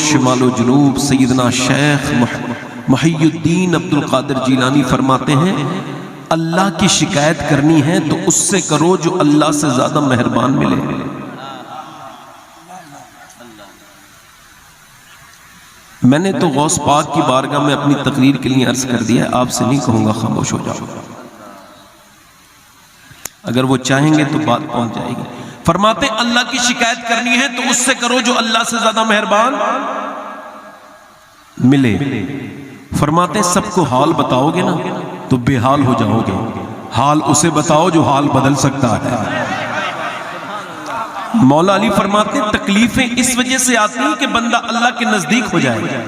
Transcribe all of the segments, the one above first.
شمال و جنوب سیدنا شیخ محی الدین عبد القادر جیلانی فرماتے ہیں اللہ کی شکایت کرنی ہے تو اس سے کرو جو اللہ سے زیادہ مہربان ملے۔ میں نے تو غوث پاک کی بارگاہ میں اپنی تقریر کے لیے عرض کر دیا ہے، آپ سے نہیں کہوں گا خاموش ہو جاؤ، اگر وہ چاہیں گے تو بات پہنچ جائے گی۔ فرماتے اللہ کی شکایت کرنی ہے تو اس سے کرو جو اللہ سے زیادہ مہربان ملے۔ فرماتے سب کو حال بتاؤ گے نا تو بے حال ہو جاؤ گے، حال اسے بتاؤ جو حال بدل سکتا ہے۔ مولا علی فرماتے ہیں تکلیفیں اس وجہ سے آتی ہیں کہ بندہ اللہ کے نزدیک ہو جائے،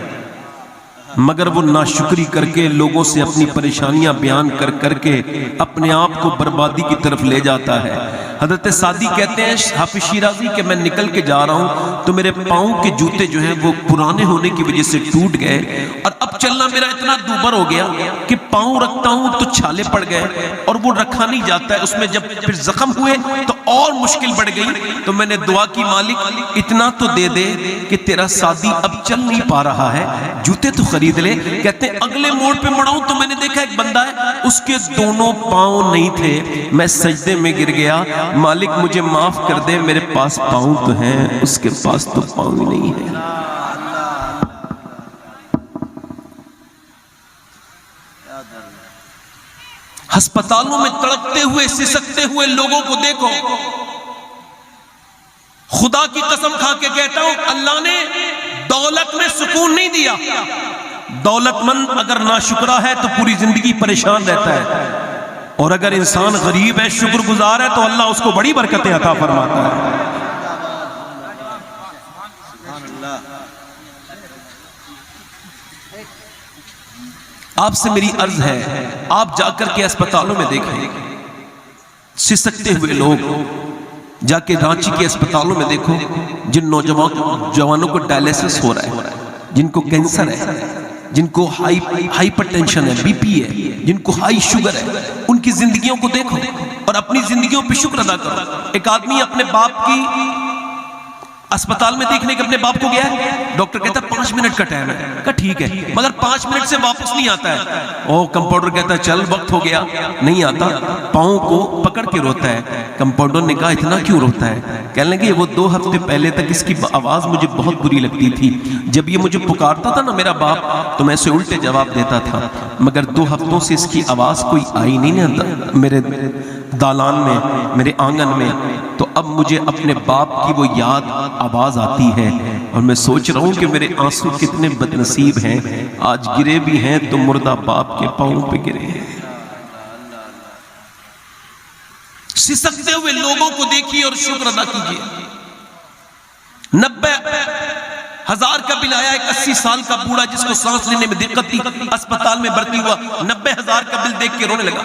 مگر وہ ناشکری کر کے لوگوں سے اپنی پریشانیاں بیان کر کر کے اپنے آپ کو بربادی کی طرف لے جاتا ہے۔ حضرت سعدی کہتے ہیں حافظ شیرازی کہ میں نکل کے جا رہا ہوں تو میرے پاؤں کے جوتے جو ہیں وہ پرانے ہونے کی وجہ سے ٹوٹ گئے، اور اب چلنا میرا اتنا دوبر ہو گیا کہ پاؤں رکھتا ہوں تو چھالے پڑ گئے اور وہ رکھا نہیں جاتا ہے، اس میں جب پھر زخم ہوئے تو اور مشکل بڑھ گئی۔ تو میں نے دعا کی مالک اتنا تو دے دے کہ تیرا سعدی اب چل نہیں پا رہا ہے، جوتے تو خرید لے۔ کہتے ہیں اگلے موڑ پہ مڑاؤں تو میں نے دیکھا ایک بندہ ہے اس کے دونوں پاؤں نہیں تھے، میں سجدے میں گر گیا، مالک مجھے معاف کر دے، میرے پاس پاؤں تو ہیں، اس کے پاس تو پاؤں ہی نہیں ہے۔ ہسپتالوں میں تڑپتے ہوئے سسکتے ہوئے لوگوں کو دیکھو، خدا کی قسم کھا کے کہتا ہوں اللہ نے دولت میں سکون نہیں دیا۔ دولت مند اگر ناشکرا ہے تو پوری زندگی پریشان رہتا ہے، اور اگر انسان غریب ہے شکر گزار ہے تو اللہ اس کو بڑی برکتیں عطا فرماتا ہے۔ آپ سے میری عرض ہے آپ جا کر کے اسپتالوں میں دیکھیں، سسکتے ہوئے لوگ جا کے رانچی کے اسپتالوں میں دیکھو، جن نوجوانوں کو ڈائلیسس ہو رہا ہے، جن کو کینسر ہے، جن کو ہائپر ٹینشن ہے، بی پی ہے، جن کو ہائی شوگر ہے، ان کی زندگیوں کو دیکھو اور اپنی زندگیوں پہ شکر ادا کرو۔ ایک آدمی اپنے باپ کی اسپتال میں دیکھنے کے اپنے باپ کو گیا ہے، ڈاکٹر کہتا ہے 5 منٹ کا ٹائم ہے، کہا ٹھیک ہے، مگر 5 منٹ سے واپس نہیں آتا ہے۔ او کمپاؤنڈر کہتا ہے چل وقت ہو گیا، نہیں آتا، پاؤں کو پکڑ کے روتا ہے۔ کمپاؤنڈر نے کہا اتنا کیوں روتا ہے؟ کہنے لگے وہ 2 ہفتے پہلے تک اس کی آواز مجھے بہت بری لگتی تھی، جب یہ مجھے پکارتا تھا نا میرا باپ تو میں اسے الٹے جواب دیتا تھا، مگر 2 ہفتوں سے اس کی آواز کوئی آئی نہیں نا میرے دالان میں، میرے آنگن میں، تو اب مجھے اپنے باپ کی وہ یاد آواز آتی ہے، اور میں سوچ رہا ہوں کہ میرے آنسو کتنے بد نصیب ہیں، آج گرے بھی ہیں تو مردہ باپ کے پاؤں پہ گرے ہیں۔ سسکتے ہوئے لوگوں کو دیکھیے اور شکر ادا کیجیے۔ 90,000 کا بل آیا، ایک 80 سال کا بوڑھا جس کو سانس لینے میں دقت تھی اسپتال میں بھرتی ہوا، 90,000 کا بل دیکھ کے رونے لگا۔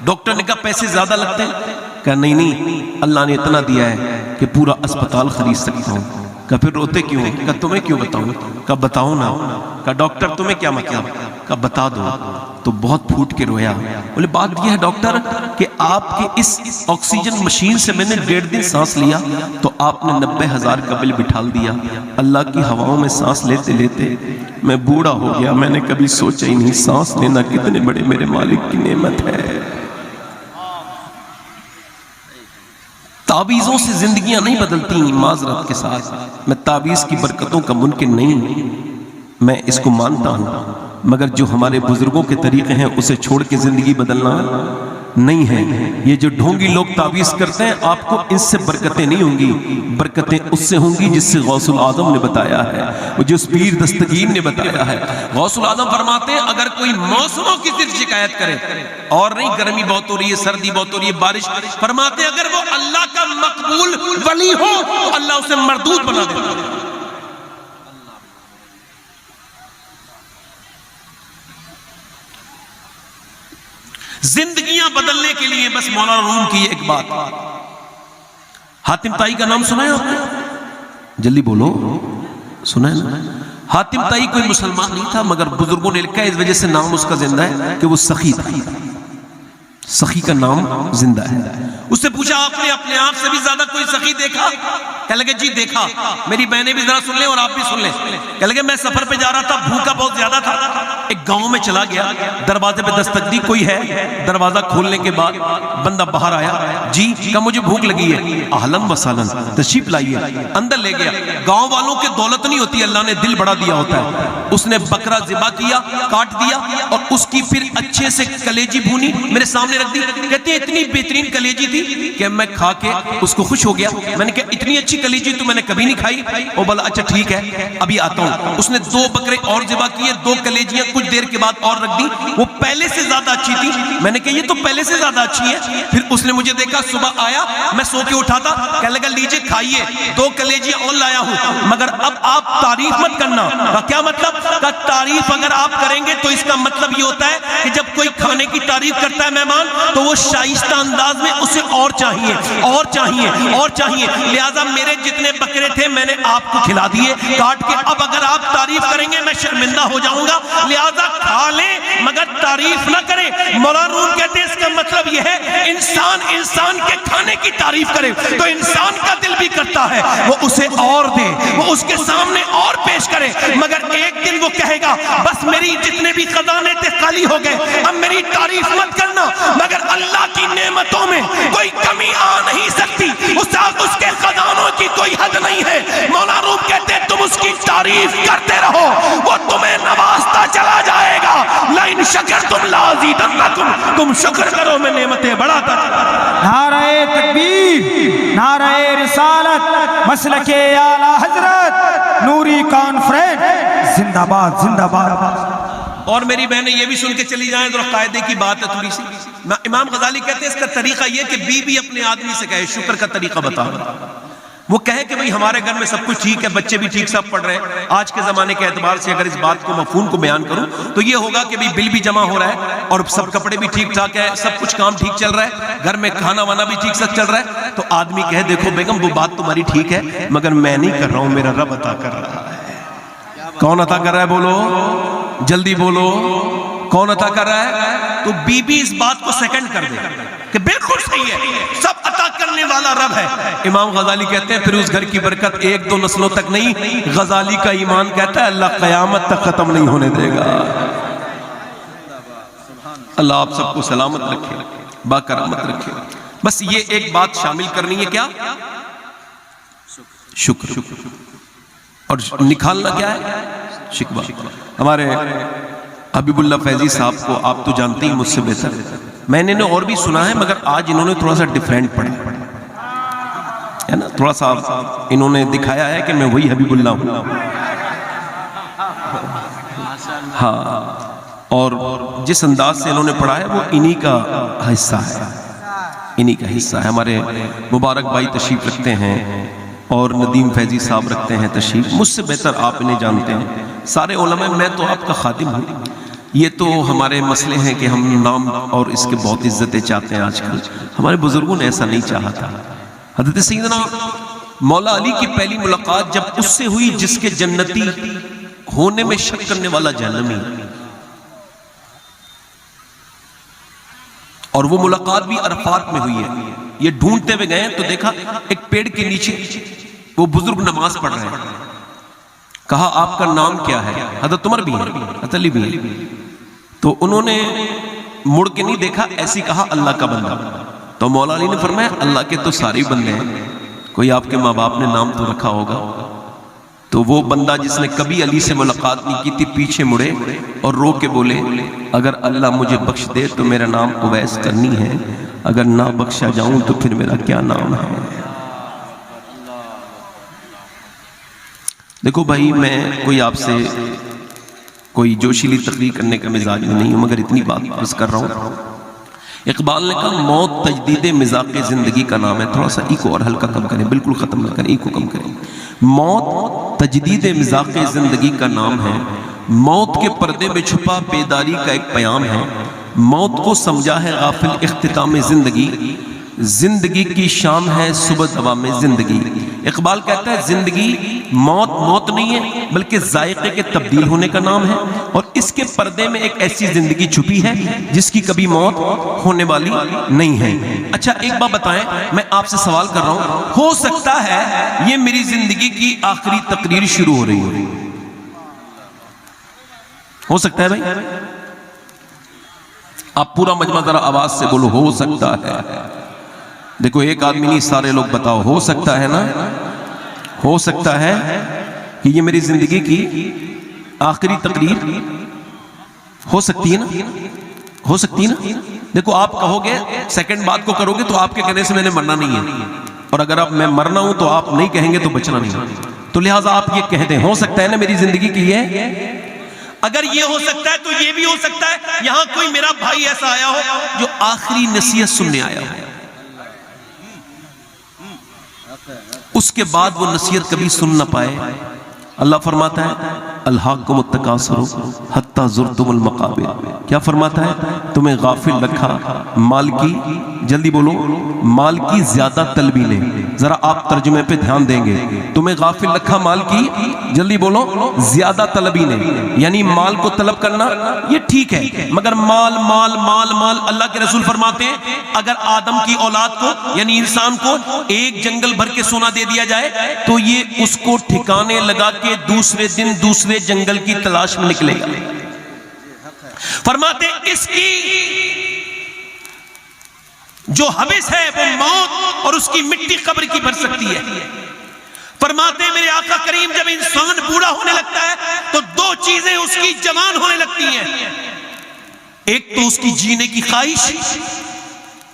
ڈاکٹر نے کہا پیسے زیادہ لگتے ہیں؟ کہا نہیں اللہ نے اتنا دیا ہے کہ پورا اسپتال خرید سکتا ہوں۔ کہا پھر روتے کیوں؟ کہا تمہیں کیوں بتاؤں؟ کہا بتاؤ نا۔ کہا ڈاکٹر تمہیں کیا مطلب؟ کہا بتا دو۔ تو بہت پھوٹ کے رویا، بولے بات یہ ہے ڈاکٹر کہ آپ کے اس آکسیجن مشین سے میں نے 1.5 دن سانس لیا تو آپ نے 90,000 کا بل بٹھال دیا۔ اللہ کی ہواؤں میں سانس لیتے لیتے میں بوڑھا ہو گیا، میں نے کبھی سوچا ہی نہیں سانس لینا کتنے بڑے میرے مالک کی نعمت ہے۔ تعویذوں سے زندگیاں نہیں بدلتی، معذرت کے ساتھ میں تعویذ کی برکتوں کا ممکن نہیں، میں اس کو مانتا ہوں، مگر جو ہمارے بزرگوں کے طریقے ہیں اسے چھوڑ کے زندگی بدلنا نہیں ہے۔ یہ جو ڈھونگی لوگ تعویذ کرتے ہیں آپ کو ان سے برکتیں نہیں ہوں گی، برکتیں اس سے ہوں گی جس سے غوث العظم نے بتایا ہے، وہ جو پیر دستگیر نے بتایا ہے۔ غوث العظم فرماتے ہیں اگر کوئی موسموں کی صرف شکایت کرے، اور نہیں گرمی بہت ہو رہی ہے، سردی بہت ہو رہی ہے، بارش، فرماتے ہیں اگر وہ اللہ کا مقبول ولی ہو تو اللہ اسے مردود بنا دیتا ہے۔ زندگیاں بدلنے کے لیے بس مولانا روم کی ایک بات، حاتم طائی کا نام سنا ہے آپ نے؟ جلدی بولو، سنا ہے نا؟ حاتم طائی کوئی مسلمان نہیں تھا، مگر بزرگوں نے لکھا ہے اس وجہ سے نام اس کا زندہ ہے کہ وہ سخی تھا، سخی کا نام زندہ ہے۔ اس سے پوچھا آپ نے اپنے آپ سے بھی زیادہ کوئی سخی دیکھا؟ کہنے لگے جی دیکھا، میری بہنیں بھی ذرا سن لیں اور آپ بھی سن لیں. کہنے لگے میں سفر پہ جا رہا تھا، بھوکا بہت زیادہ تھا، ایک گاؤں میں چلا گیا، دروازے پہ دستک دی، کوئی ہے؟ دروازہ کھولنے کے بعد بندہ باہر آیا، جی کہا مجھے بھوک لگی ہے، اہلاً و سہلاً تشریف لائیے. اندر لے گیا. گاؤں والوں کے دولت نہیں ہوتی، اللہ نے دل بڑا دیا ہوتا ہے. اس نے بکرا ذبح کیا، کاٹ دیا اور اس کی پھر اچھے سے کلیجی بھونی میرے سامنے رکھ دی. کہتے ہیں اتنی بہترین کلیجی تھی کہ میں کھا کے اس کو خوش ہو گیا. میں نے کہا اتنی اچھی کلیجی تو میں نے کبھی نہیں کھائی. وہ بولا اچھا ٹھیک ہے ابھی آتا ہوں. اس نے 2 بکرے اور ذبح کیے، 2 کلیجیاں کچھ دیر کے بعد اور رکھ دی. وہ پہلے سے زیادہ اچھی تھی. میں نے کہا یہ تو پہلے سے زیادہ اچھی ہے. پھر اس نے مجھے دیکھا، صبح آیا، میں سو کے اٹھا تھا، کہنے لگا لیجئے کھائیے، 2 کلیجیاں اور لایا ہوں، مگر اب آپ تعریف مت کرنا. کیا مطلب؟ کہ تعریف اگر آپ کریں گے تو اس کا مطلب یہ ہوتا ہے کہ جب کوئی کھانے کی تعریف کرتا ہے مہمان تو وہ شائستہ انداز میں اسے اور چاہیے اور چاہیے اور چاہیے. لہٰذا میرے جتنے بکرے تھے میں نے آپ کو کھلا دیے کاٹ کے. اب اگر آپ تعریف کریں گے میں شرمندہ ہو جاؤں گا، لہٰذا کھا لیں مگر تعریف نہ کریں. مولانا روم کہتے ہیں اس کا مطلب یہ ہے انسان کے کھانے کی تعریف کرے تو انسان کا دل بھی کرتا ہے وہ اسے اور دے، وہ اس کے سامنے اور پیش کرے. مگر ایک دن وہ کہے گا بس میری جتنے بھی خزانے تھے خالی ہو گئے، اب میری تعریف مت کرنا. مگر اللہ کی نعمتوں میں کوئی کمی آ نہیں سکتی، اس کے خزانوں کی کوئی حد نہیں ہے. مولانا روم کہتے ہیں تم اس کی تعریف کرتے رہو، وہ تمہیں نوازتا چلا جائے گا. لئن شکرتم لازیدنکم، تم شکر کرو میں نعمتیں بڑھاتا چلا. نعرہ تکبیر، نعرہ رسالت، مسلک اعلیٰ حضرت نوری کانفرنس زندہ باد زندہ باد. اور میری بہنیں یہ بھی سن کے چلی جائیں، ذرا قاعدے کی بات ہے تھوڑی سی. امام غزالی کہتے ہیں اس کا طریقہ یہ کہ بی اپنے آدمی سے کہے شکر کا طریقہ بتا. وہ کہے کہ بھئی ہمارے گھر میں سب کچھ ٹھیک ہے، بچے بھی ٹھیک سب پڑھ رہے ہیں. آج کے زمانے کے اعتبار سے اگر اس بات کو مفہوم کو بیان کروں تو یہ ہوگا کہ بل بھی جمع ہو رہا ہے اور سب کپڑے بھی ٹھیک ٹھاک ہے، سب کچھ کام ٹھیک چل رہا ہے، گھر میں کھانا وانا بھی ٹھیک سے چل رہا ہے. تو آدمی کہے دیکھو بیگم وہ بات تمہاری ٹھیک ہے مگر میں نہیں کر رہا ہوں، میرا رب عطا کر رہا ہے. کون عطا کر رہا ہے؟ بولو جلدی بولو، کون عطا کر رہا ہے؟ تو بی اس بات کو سیکنڈ کر دے کہ بالکل صحیح ہے، سب عطا کرنے والا رب ہے. امام غزالی کہتے ہیں پھر اس گھر کی برکت 1-2 نسلوں تک نہیں، غزالی کا ایمان کہتا ہے اللہ قیامت تک ختم نہیں ہونے دے گا. اللہ آپ سب کو سلامت رکھے، باکرامت رکھے. بس یہ ایک بات شامل کرنی ہے، کیا؟ شکر. اور نکالنا کیا ہے؟ شکوہ. ہمارے حبیب اللہ فیضی صاحب کو آپ تو جانتے ہی مجھ سے بہتر، میں نے اور بھی سنا ہے مگر آج انہوں نے تھوڑا سا ڈیفرنٹ پڑھا ہے نا، تھوڑا سا انہوں نے دکھایا ہے کہ میں وہی حبیب اللہ ہوں. ہاں، اور جس انداز سے انہوں نے پڑھا ہے وہ انہی کا حصہ ہے، انہی کا حصہ ہے. ہمارے مبارک بھائی تشریف رکھتے ہیں اور ندیم فیضی صاحب رکھتے ہیں تشریف. مجھ سے بہتر آپ انہیں جانتے ہیں سارے علماء، میں تو آپ کا خادم ہوں. یہ تو ہمارے مسئلے ہیں کہ ہم نام اور اس کے بہت عزتیں چاہتے ہیں. آج کل ہمارے بزرگوں نے ایسا نہیں چاہا تھا. حضرت سیدنا مولا علی کی پہلی ملاقات جب اس سے ہوئی جس کے جنتی ہونے میں شک کرنے والا جہنمی، اور وہ ملاقات بھی عرفات میں ہوئی ہے. یہ ڈھونڈتے ہوئے گئے تو دیکھا ایک پیڑ کے نیچے وہ بزرگ نماز پڑھ رہے ہیں. کہا آپ کا نام کیا ہے؟ حضرت عمر بھی ہے، حضرت علی بھی ہے. تو انہوں نے مڑ کے نہیں دیکھا، ایسی کہا اللہ کا بندہ. تو مولا علی نے فرمایا اللہ کے تو سارے بندے ہیں، کوئی آپ کے ماں باپ نے نام تو رکھا ہوگا. تو وہ بندہ جس نے کبھی علی سے ملاقات نہیں کی تھی پیچھے مڑے اور رو کے بولے اگر اللہ مجھے بخش دے تو میرا نام اویس کرنی ہے، اگر نہ بخشا جاؤں تو پھر میرا کیا نام ہے. دیکھو بھائی میں کوئی آپ سے کوئی جوشیلی تقریر کرنے کا مزاج میں نہیں ہوں مگر اتنی بات بس کر رہا ہوں. اقبال نے کہا موت تجدید مذاق زندگی کا نام ہے. تھوڑا سا ایکو اور ہلکا کم کریں، بالکل ختم نہ کریں، ایکو کم کریں. موت تجدید مذاق زندگی کا نام ہے، موت کے پردے میں چھپا بیداری کا ایک پیام ہے. موت کو سمجھا ہے غافل اختتام زندگی، زندگی کی شام ہے صبح دوام زندگی. اقبال کہتا ہے زندگی موت نہیں ہے بلکہ ذائقے کے تبدیل ہونے کا نام ہے، اور اس کے پردے میں ایک ایسی زندگی چھپی ہے جس کی کبھی موت ہونے والی نہیں ہے۔ اچھا ایک بات بتائیں، میں آپ سے سوال کر رہا ہوں، ہو سکتا ہے یہ میری زندگی کی آخری تقریر شروع ہو رہی ہو سکتا ہے بھائی؟ آپ پورا مجمع ذرا آواز سے بولو، ہو سکتا ہے۔ دیکھو ایک آدمی نہیں، سارے لوگ بتاؤ، ہو سکتا ہے نا؟ ہو سکتا ہے کہ یہ میری زندگی کی آخری تقریر ہو سکتی ہے نا؟ ہو سکتی ہے نا؟ دیکھو آپ کہو گے سیکنڈ بات کو کرو گے تو آپ کے کہنے سے میں نے مرنا نہیں ہے، اور اگر آپ میں مرنا ہوں تو آپ نہیں کہیں گے تو بچنا نہیں، تو لہٰذا آپ یہ کہہ دیں ہو سکتا ہے نا میری زندگی کی یہ۔ اگر یہ ہو سکتا ہے تو یہ بھی ہو سکتا ہے یہاں کوئی میرا بھائی ایسا آیا ہو جو آخری نصیحت سننے آیا ہو، اس کے بعد وہ نصیحت کبھی سن نہ پائے۔ اللہ فرماتا ہے الہاکم التکاثر حتی زرتم المقابر، کیا فرماتا ہے؟ تمہیں غافل رکھا مال کی، جلدی بولو، مال کی زیادہ طلبی نے۔ ذرا آپ ترجمے پہ دھیان دیں گے، تمہیں غافل رکھا مال کی، جلدی بولو، زیادہ طلبی نے، یعنی مال کو طلب کرنا یہ ٹھیک ہے، مگر مال مال مال مال، اللہ کے رسول فرماتے ہیں اگر آدم کی اولاد کو یعنی انسان کو ایک جنگل بھر کے سونا دے دیا جائے تو یہ اس کو ٹھکانے لگا کے دوسرے دن دوسرے جنگل کی تلاش میں نکلے گا۔ فرماتے اس کی جو حبس ہے وہ موت اور اس کی مٹی قبر کی بھر سکتی ہے۔ فرماتے میرے آقا کریم جب انسان بوڑھا ہونے لگتا ہے تو دو چیزیں اس کی جوان ہونے لگتی ہیں، ایک تو اس کی جینے کی خواہش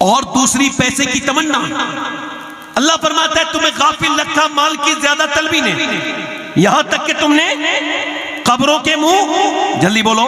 اور دوسری پیسے کی تمنا۔ اللہ فرماتا ہے تمہیں غافل رکھا مال کی زیادہ طلبی نے، یہاں تک کہ تم نے قبروں کے منہ، جلدی بولو،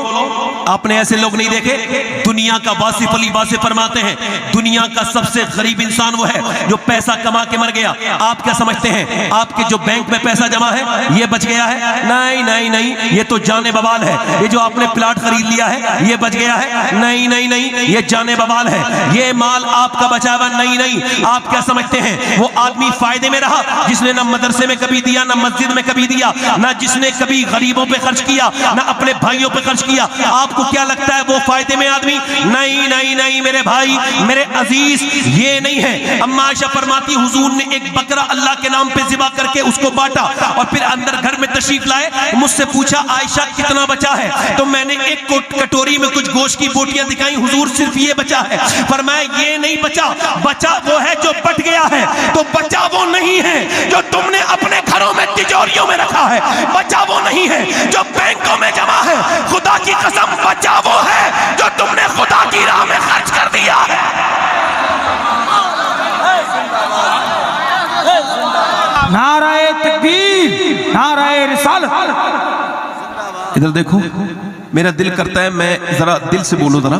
آپ نے ایسے لوگ نہیں دیکھے؟ دنیا کا واصف علی واصف فرماتے ہیں دنیا کا سب سے غریب انسان وہ ہے جو پیسہ کما کے مر گیا۔ آپ کیا سمجھتے ہیں آپ کے جو بینک میں پیسہ جمع ہے یہ بچ گیا ہے؟ نہیں نہیں نہیں، یہ تو جانے بوال ہے۔ یہ جو آپ نے پلاٹ خرید لیا ہے یہ بچ گیا ہے؟ نہیں نہیں نہیں، یہ جانے بوال ہے۔ یہ مال آپ کا بچا ہوا نہیں نہیں۔ آپ کیا سمجھتے ہیں وہ آدمی فائدے میں رہا جس نے نہ مدرسے میں کبھی دیا، نہ مسجد میں کبھی دیا، نہ جس نے کبھی غریبوں پہ خرچ کیا، نہ اپنے بھائیوں پہ خرچ کیا؟ آپ کو کیا لگتا ہے وہ فائدے میں آدمی؟ نہیں نہیں نہیں میرے بھائی میرے عزیز، یہ نہیں ہے۔ اما عائشہ فرماتی حضور نے ایک بکرا اللہ کے نام پہ ذبح کر کے اس کو بانٹا اور پھر اندر گھر میں تشریف لائے، مجھ سے پوچھا عائشہ کتنا بچا ہے؟ تو میں نے ایک کٹوری میں کچھ گوشت کی بوٹیاں دکھائیں، حضور صرف یہ بچا ہے۔ فرمایا یہ نہیں بچا، بچا وہ ہے جو بٹ گیا ہے، تو بچا وہ نہیں ہے جو تم نے اپنے گھروں میں تجوریوں میں رکھا ہے، بچا وہ نہیں ہے جو بینکوں میں جمع ہے، خدا کی قسم بچا وہ ہے جو تم نے خدا کی راہ میں خرچ کر دیا ہے۔ نعرہ تکبیر، نعرہ رسالت۔ ادھر دیکھو، میرا دل کرتا ہے، میں ذرا دل سے بولو، ذرا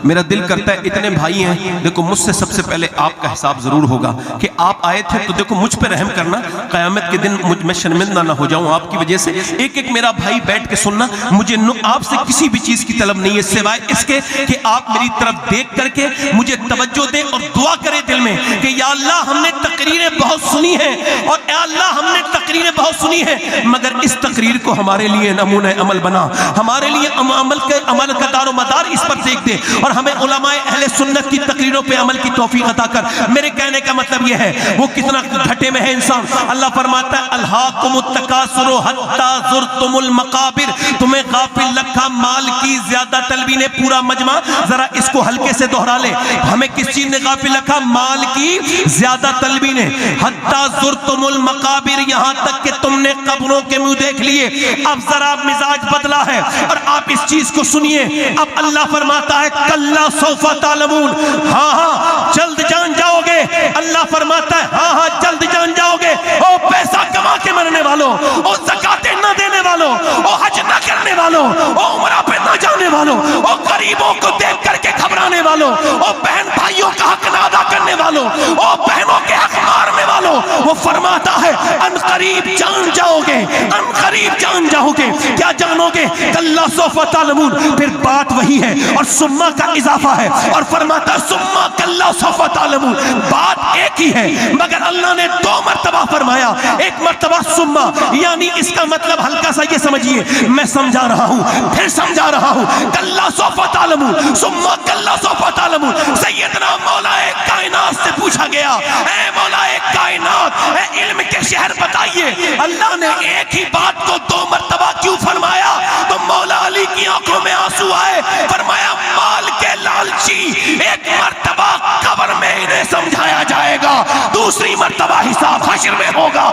میرا دل کرتا ہے اتنے بھائی ہیں، دیکھو مجھ سے سب سے پہلے آپ کا حساب ضرور ہوگا کہ آپ آئے تھے، تو دیکھو مجھ پہ رحم کرنا، قیامت کے دن میں شرمندہ نہ ہو جاؤں آپ کی وجہ سے۔ ایک ایک میرا بھائی بیٹھ کے سننا، مجھے آپ سے کسی بھی چیز کی طلب نہیں ہے سوائے اس کے کہ آپ میری طرف دیکھ کر کے مجھے توجہ دیں اور دعا کریں دل میں کہ یا اللہ ہم نے تقریریں بہت سنی ہیں، اور یا اللہ ہم نے تقریریں بہت سنی ہیں، مگر اس تقریر کو ہمارے لیے نمونہ عمل بنا، ہمارے لیے عمل کا دار و مدار اس پر دیکھ دے، اور ہمیں علماء اہل سنت کی تقریروں پہ عمل کی توفیق عطا کر۔ میرے کہنے کا مطلب یہ ہے وہ کتنا گھٹے میں ہے انسان۔ اللہ فرماتا ہے الہاکم التکاثر حتی زرتم المقابر، تمہیں غافل رکھا مال کی زیادہ طلبی نے۔ پورا مجمع ذرا اس کو ہلکے سے دوہرا لے، ہمیں کس چیز نے غافل رکھا؟ مال کی زیادہ طلبی نے۔ حتی زرتم المقابر، یہاں تک کہ تم نے قبروں کے منہ دیکھ لیے۔ اب ذرا مزاج بدلا ہے اور آپ اس چیز کو سنیے۔ اب اللہ فرماتا ہے کلا سوف تعلمون، ہاں ہاں جلد جان جاؤ گے۔ اللہ فرماتا ہے ہاں ہاں جلد جان جاؤ گے۔ او پیسہ کما کے مرنے والوں، او زکاتیں نہ دینے والوں، او حج نہ کرنے والوں، او عمرہ پہ نہ جانے والوں، او غریبوں کو دیکھ کر کے گھبرانے والوں، او بہن بھائیوں کا حق نہ ادا کرنے والوں، او بہنوں کے حق مارنے والوں، والوں وہ فرماتا ہے ان قریب جان جاؤ گے، ان قریب جان جاؤ گے۔ کیا جانو گے؟ کلا سوف تعلمون، پھر بات وہی ہے اور ثم کا اضافہ ہے اور فرماتا ہے ثم کلا سوف تعلمون، بات ایک ہی ہے مگر اللہ نے دو مرتبہ فرمایا، ایک مرتبہ ثم، یعنی اس کا مطلب ہلکا سا یہ سمجھیے، میں سمجھا رہا ہوں پھر سمجھا رہا ہوں، کلا سوف تعلمون ثم کلا سوف تعلمون۔ سیدنا مولا کائنات سے پوچھا گیا، اے مولا کائنات، اے علم کے شہر بتائیے اللہ نے ایک ہی بات کو دو مرتبہ کیوں فرمایا؟ تو مولا علی کی آنکھوں میں آنسو آئے، فرمایا مال کے لالچی، ایک مرتبہ قبر میں انہیں سمجھایا جائے گا، دوسری مرتبہ حساب حشر میں ہوگا۔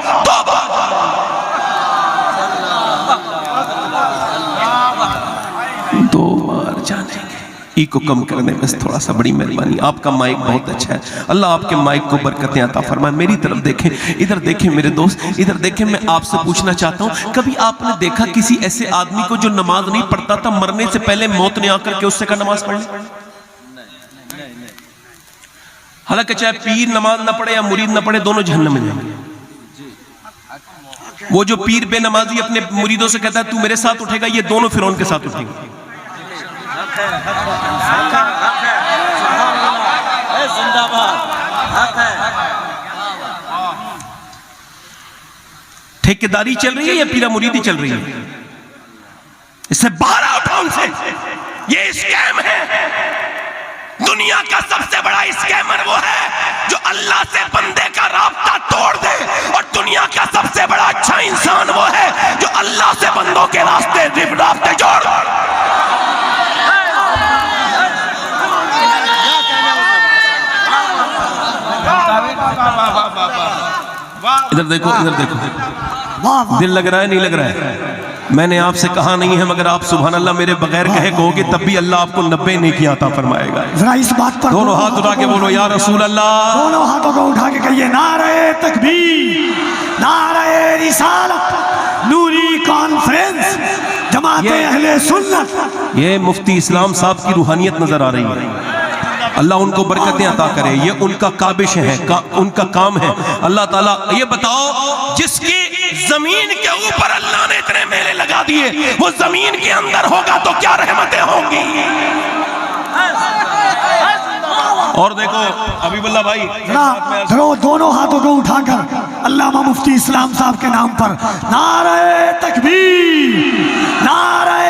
دو بار جانیں گے۔ ای کو کم کرنے میں تھوڑا سا بڑی مہربانی، آپ کا مائک بہت اچھا ہے، اللہ آپ کے مائک کو برکتیں عطا فرمائے۔ میری طرف دیکھیں، ادھر دیکھیں میرے دوست، ادھر دیکھیں۔ میں آپ سے پوچھنا چاہتا ہوں، کبھی آپ نے دیکھا کسی ایسے آدمی کو جو نماز نہیں پڑھتا تھا، مرنے سے پہلے موت نے آ کر کے اس سے کہا نماز پڑھ لے؟ حالانکہ چاہے پیر نماز نہ پڑھے یا مرید نہ پڑھے، دونوں جہنم میں جائیں گے۔ وہ جو پیر بے نمازی اپنے مریدوں سے کہتا ہے تو میرے ساتھ اٹھے گا، یہ دونوں فرعون کے ساتھ اٹھیں گے۔ ٹھیکیداری چل رہی ہے یا پیرا مریدی چل رہی ہے؟ اس سے باہر آؤ ٹاؤن سے، یہ اسکیم ہے۔ دنیا کا سب سے بڑا اسکیمر وہ ہے جو اللہ سے بندے کا رابطہ توڑ دے، اور دنیا کا سب سے بڑا اچھا انسان وہ ہے جو اللہ سے بندوں کے رابطے جوڑ۔ ادھر دیکھو، ادھر دیکھو، دل لگ رہا ہے نہیں لگ رہا ہے؟ میں نے آپ سے کہا نہیں ہے مگر آپ سبحان اللہ میرے بغیر کہے کہو گے تب بھی اللہ آپ کو 90 نیکیاں عطا فرمائے گا۔ ذرا اس بات پر دونوں ہاتھ اٹھا کے بولو یا رسول اللہ، دونوں ہاتھوں کو اٹھا کے کہیے نعرہ تکبیر، نعرہ رسالت، نوری کانفرنس، جماعت اہل سنت۔ یہ مفتی اسلام صاحب کی روحانیت نظر آ رہی ہے، اللہ ان کو برکتیں عطا کرے، یہ ان کا کابش ہے، ان کا کام ہے۔ اللہ تعالیٰ یہ بتاؤ جس کی زمین کے اوپر اللہ نے اتنے میلے لگا دیے، وہ زمین کے اندر ہوگا تو کیا رحمتیں ہوں گی۔ اور دیکھو حبیب اللہ بھائی، دونوں ہاتھوں کو اٹھا کر علامہ مفتی اسلام صاحب کے نام پر نعرہ تکبیر، نعرہ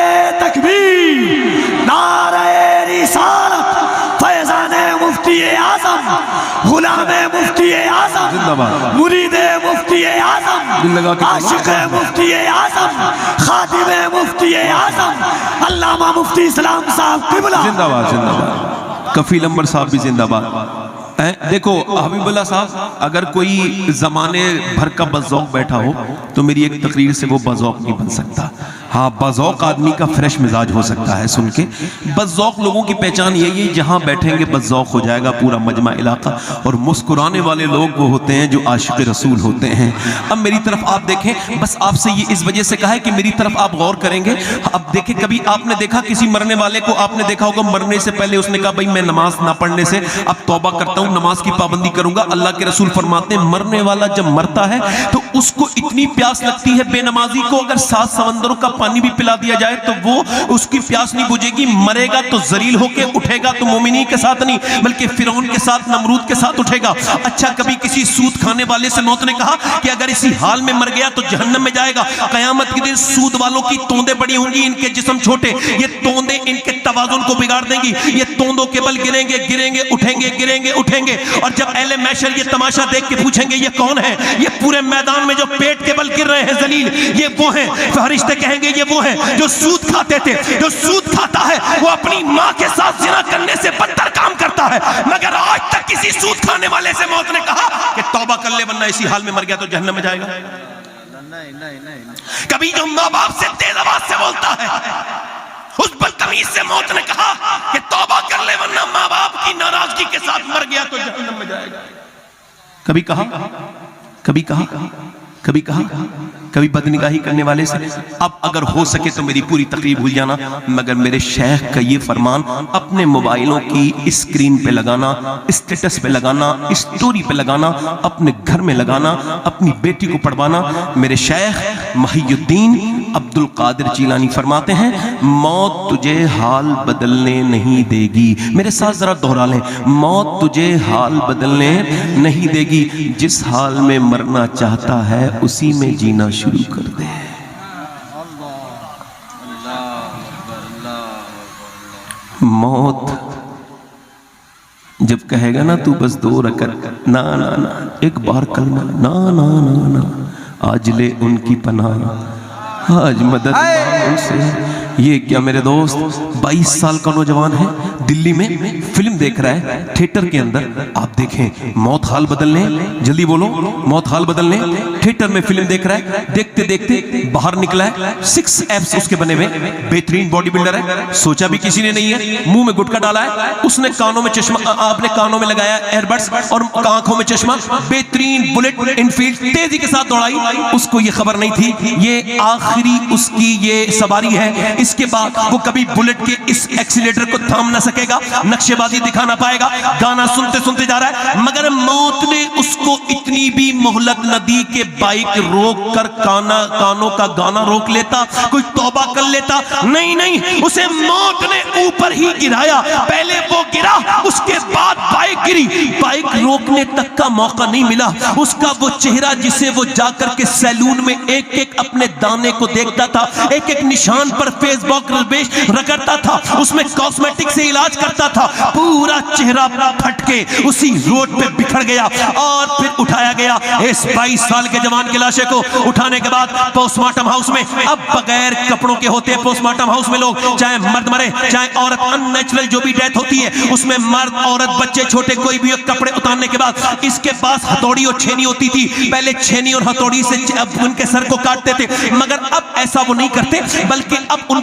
تکبیر، نعرہ رسالت، فیضان مفتی اعظم، غلام مفتی اعظم، مرید مفتی اعظم، عاشق مفتی اعظم، خادم مفتی اعظم، علامہ مفتی اسلام صاحب قبلہ زندہ باد، زندہ باد۔ کفیل امبر صاحب بھی زندہ باد۔ دیکھو حبیب اللہ صاحب، اگر کوئی زمانے بھر کا بذوق بیٹھا ہو تو میری ایک تقریر سے وہ بذوق نہیں بن سکتا۔ ہاں بذوق آدمی کا فریش مزاج ہو سکتا ہے سن کے، بذوق لوگوں کی پہچان یہی ہے جہاں بیٹھیں گے بذوق ہو جائے گا پورا مجمع علاقہ، اور مسکرانے والے لوگ وہ ہوتے ہیں جو عاشق رسول ہوتے ہیں۔ اب میری طرف آپ دیکھیں، بس آپ سے یہ اس وجہ سے کہا ہے کہ میری طرف آپ غور کریں گے۔ اب دیکھیں کبھی آپ نے دیکھا کسی مرنے والے کو، آپ نے دیکھا ہوگا مرنے سے پہلے اس نے کہا بھائی میں نماز نہ پڑھنے سے اب توبہ کرتا ہوں، نماز کی پابندی کروں گا۔ اللہ کے رسول فرماتے ہیں مرنے والا جب مرتا ہے تو اس کو اتنی پیاس لگتی ہے، بے نمازی کو اگر 7 سمندروں کا پانی بھی پلا دیا جائے تو وہ اس کی پیاس نہیں بجھے گی، مرے گا تو ذلیل ہو کے اٹھے گا تو مومنین کے ساتھ نہیں بلکہ فرعون کے ساتھ، نمرود کے ساتھ اٹھے گا۔ اچھا کبھی کسی سود کھانے والے سے موت نے کہا کہ اگر اسی حال میں مر گیا تو جہنم میں جائے گا، قیامت کے دن سود والوں کی توندیں بڑی ہوں گی، ان کے جسم چھوٹے، یہ توندیں ان کے توازن کو بگاڑ دیں گی، یہ توندوں کے بل گریں گے گریں گے اٹھیں گے گریں گے اٹھیں گے، اور جب اہل محشر یہ تماشا دیکھ کے پوچھیں گے یہ کون ہے؟ یہ پورے میدان میں جو پیٹ کے بل گر رہے ہیں ذلیل، یہ وہ ہیں۔ فرشتے کہیں گے یہ وہ ہیں جو سود کھاتے تھے۔ جو سود کھاتا ہے وہ اپنی ماں کے ساتھ زنا کرنے سے بدتر کام کرتا ہے، مگر آج تک کسی سود کھانے والے سے موت نے کہا کہ توبہ کر لے ورنہ اسی حال میں مر گیا تو جہنم میں جائے گا۔ کبھی جو ماں باپ سے تیز آواز سے بولتا ہے اس بدتمیز سے موت نے کہا کہ توبہ کر لے ورنہ ماں باپ کی ناراضگی کے ساتھ مر گیا تو جہنم میں جائے گا۔ کبھی کہا، کبھی کہا، کبھی کہا، کبھی بدنگاہی کرنے والے سے؟ اب اگر ہو سکے تو میری پوری تقریر بھول جانا، مگر میرے شیخ کا یہ فرمان اپنے موبائلوں کی اسکرین پہ لگانا، اسٹیٹس پہ لگانا، اسٹوری پہ لگانا، اپنے گھر میں لگانا، اپنی بیٹی کو پڑھوانا۔ میرے شیخ محی الدین عبد القادر جیلانی فرماتے ہیں موت تجھے حال بدلنے نہیں دے گی۔ میرے ساتھ ذرا دہرا لیں، موت تجھے حال بدلنے نہیں دے گی، جس حال میں مرنا چاہتا ہے اسی میں جینا شروع کر دے۔ موت جب کہے گا نا تو بس 2 رکعت، نا نا نا، ایک بار کلمہ، نا نا نا نا، آج لے ان کی پناہ، آج مدد مانگ ان سے۔ یہ کیا میرے دوست 22 سال کا نوجوان ہے، دلی میں فلم دیکھ رہا ہے تھیٹر کے اندر۔ آپ دیکھیں موت حال بدلنے، جلدی بولو، موت حال بدلنے، تھیٹر میں فلم دیکھ رہا ہے، دیکھتے دیکھتے باہر نکلا ہے، 6 ایپس اس کے بنے ہوئے، بہترین باڈی بلڈر ہے، سوچا بھی کسی نے نہیں ہے، منہ میں گٹکا ڈالا ہے، اس نے کانوں میں چشمہ، آپ نے کانوں میں لگایا ایئر بڈز اور آنکھوں میں چشمہ، بہترین بلٹ انفیلڈ تیزی کے ساتھ دوڑائی۔ اس کو یہ خبر نہیں تھی یہ آخری اس کی یہ سواری ہے، اس کے بعد وہ کبھی بلٹ کے اس ایکسیلیٹر کو تھام نہ سکے گا، نقشے بازی دکھا نہ پائے گا، گانا سنتے سنتے جا رہا ہے، مگر موت نے اس کو اتنی بھی مہلت نہ دی کہ بائک روک کر کانوں کا گانا روک لیتا، کوئی توبہ کر لیتا، نہیں نہیں، اسے موت نے اوپر ہی گرایا، پہلے وہ گرا، اس کے بعد بائک گری، بائک روکنے تک کا موقع نہیں ملا، اس کا وہ چہرہ جسے وہ جا کر کے سیلون میں ایک ایک اپنے دانے کو دیکھتا تھا، ایک ایک نشان پر فیس بک رگڑتا تھا، اس میں کاسمیٹک سے علاج کرتا تھا، پورا چہرہ پھٹ کے اسی روڈ پہ بکھر گیا اور پھر اٹھایا گیا۔ اس 22 سال کے جوان کی لاشے کو اٹھانے کے بعد پوسٹ مارٹم ہاؤس میں، اب بغیر کپڑوں کے ہوتے ہیں پوسٹ مارٹم ہاؤس میں لوگ، چاہے مرد مرے چاہے عورت، ان نیچرل جو بھی ڈیتھ ہوتی ہے اس میں مرد عورت بچے چھوٹے کوئی بھی کپڑے اتارنے کے بعد اس کے پاس ہتھوڑی اور چھینی ہوتی تھی، پہلے چھینی اور ہتھوڑی سے ان کے سر کو کاٹتے تھے، مگر اب ایسا وہ نہیں کرتے، بلکہ اب ان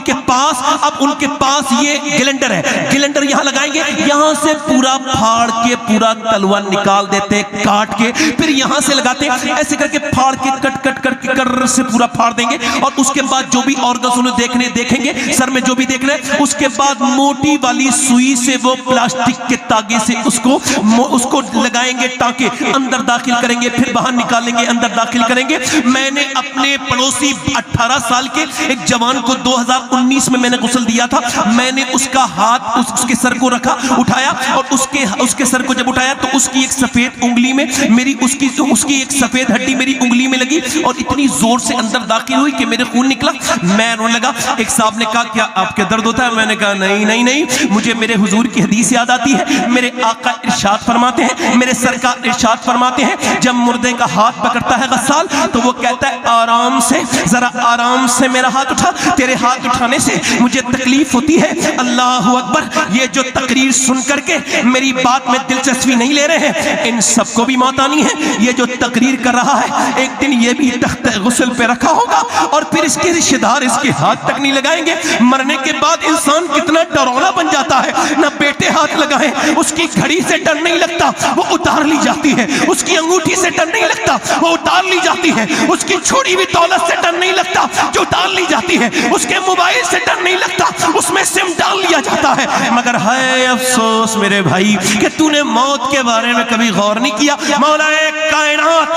کے پاس یہ گلنڈر ہے، گلنڈر یہاں لگائیں گے، یہاں سے پورا پھاڑ کے پورا تلوا نکال دیتے، کاٹ کے پھر یہاں سے لگاتے، ایسے کر کے پھاڑ کے کٹ کٹ کر کے کر سے پورا پھاڑ دیں گے، اور اس کے بعد جو بھی آرگنز انہیں دیکھیں گے سر میں جو بھی دیکھنا ہے، اس کے بعد موٹی والی سوئی سے وہ پلاسٹک کے تاگے سے اس کو لگائیں گے، ٹانکے اندر داخل کریں گے، پھر باہر نکالیں گے، اندر داخل کریں گے۔ میں نے اپنے پڑوسی 18 سال کے ایک جوان کو 2019 میں نے غسل دیا تھا، میں نے اس کا ہاتھ اس کے سر کو رکھا، اٹھایا، اور اس کے سر کو جب اٹھایا تو اس کی ایک سفید انگلی میں میری اس کی ایک سفید ہڈی میری انگلی میں لگی اور اتنی زور سے اندر داخل ہوئی کہ میرے خون نکلا، میں رونے لگا۔ ایک صاحب نے کہا کیا آپ کے درد ہوتا ہے؟ میں نے کہا نہیں نہیں نہیں، مجھے میرے حضور کی حدیث یاد آتی ہے، میرے آقا ارشاد فرماتے ہیں، میرے سرکار ارشاد فرماتے ہیں، جب مردے کا ہاتھ پکڑتا ہے غسال تو وہ کہتا ہے آرام سے، ذرا آرام سے میرا ہاتھ اٹھا، تیرے ہاتھ اٹھانے سے مجھے تکلیف ہوتی ہے۔ اللہ اکبر، یہ جو تقریر سن کر کے میری بات میں دلچسپی نہیں لے رہے ہیں، ان سب کو بھی موت آنی ہے۔ یہ جو تقریر کر رہا ہے ایک دن یہ بھی تخت غسل پہ رکھا ہوگا اور پھر اس کے رشتہ دار اس کے ہاتھ تک نہیں لگائیں گے۔ مرنے کے بعد انسان کتنا ڈرونا بن جاتا ہے، نہ بیٹے ہاتھ لگائیں، اس کی گھڑی سے ڈر نہیں لگتا وہ اتار لی جاتی ہے، اس کی انگوٹھی سے ڈر نہیں لگتا وہ اتار لی جاتی ہے، اس کی چھوڑی ہوئی دولت سے ڈر نہیں لگتا جو اتار لی جاتی ہے، اس کے موبائل سے ڈر نہیں لگتا اس میں سم ڈال لیا جاتا ہے۔ مگر ہے افسوس میرے بھائی کہ تو نے موت کے بارے میں کبھی غور نہیں کیا۔ مولا کائنات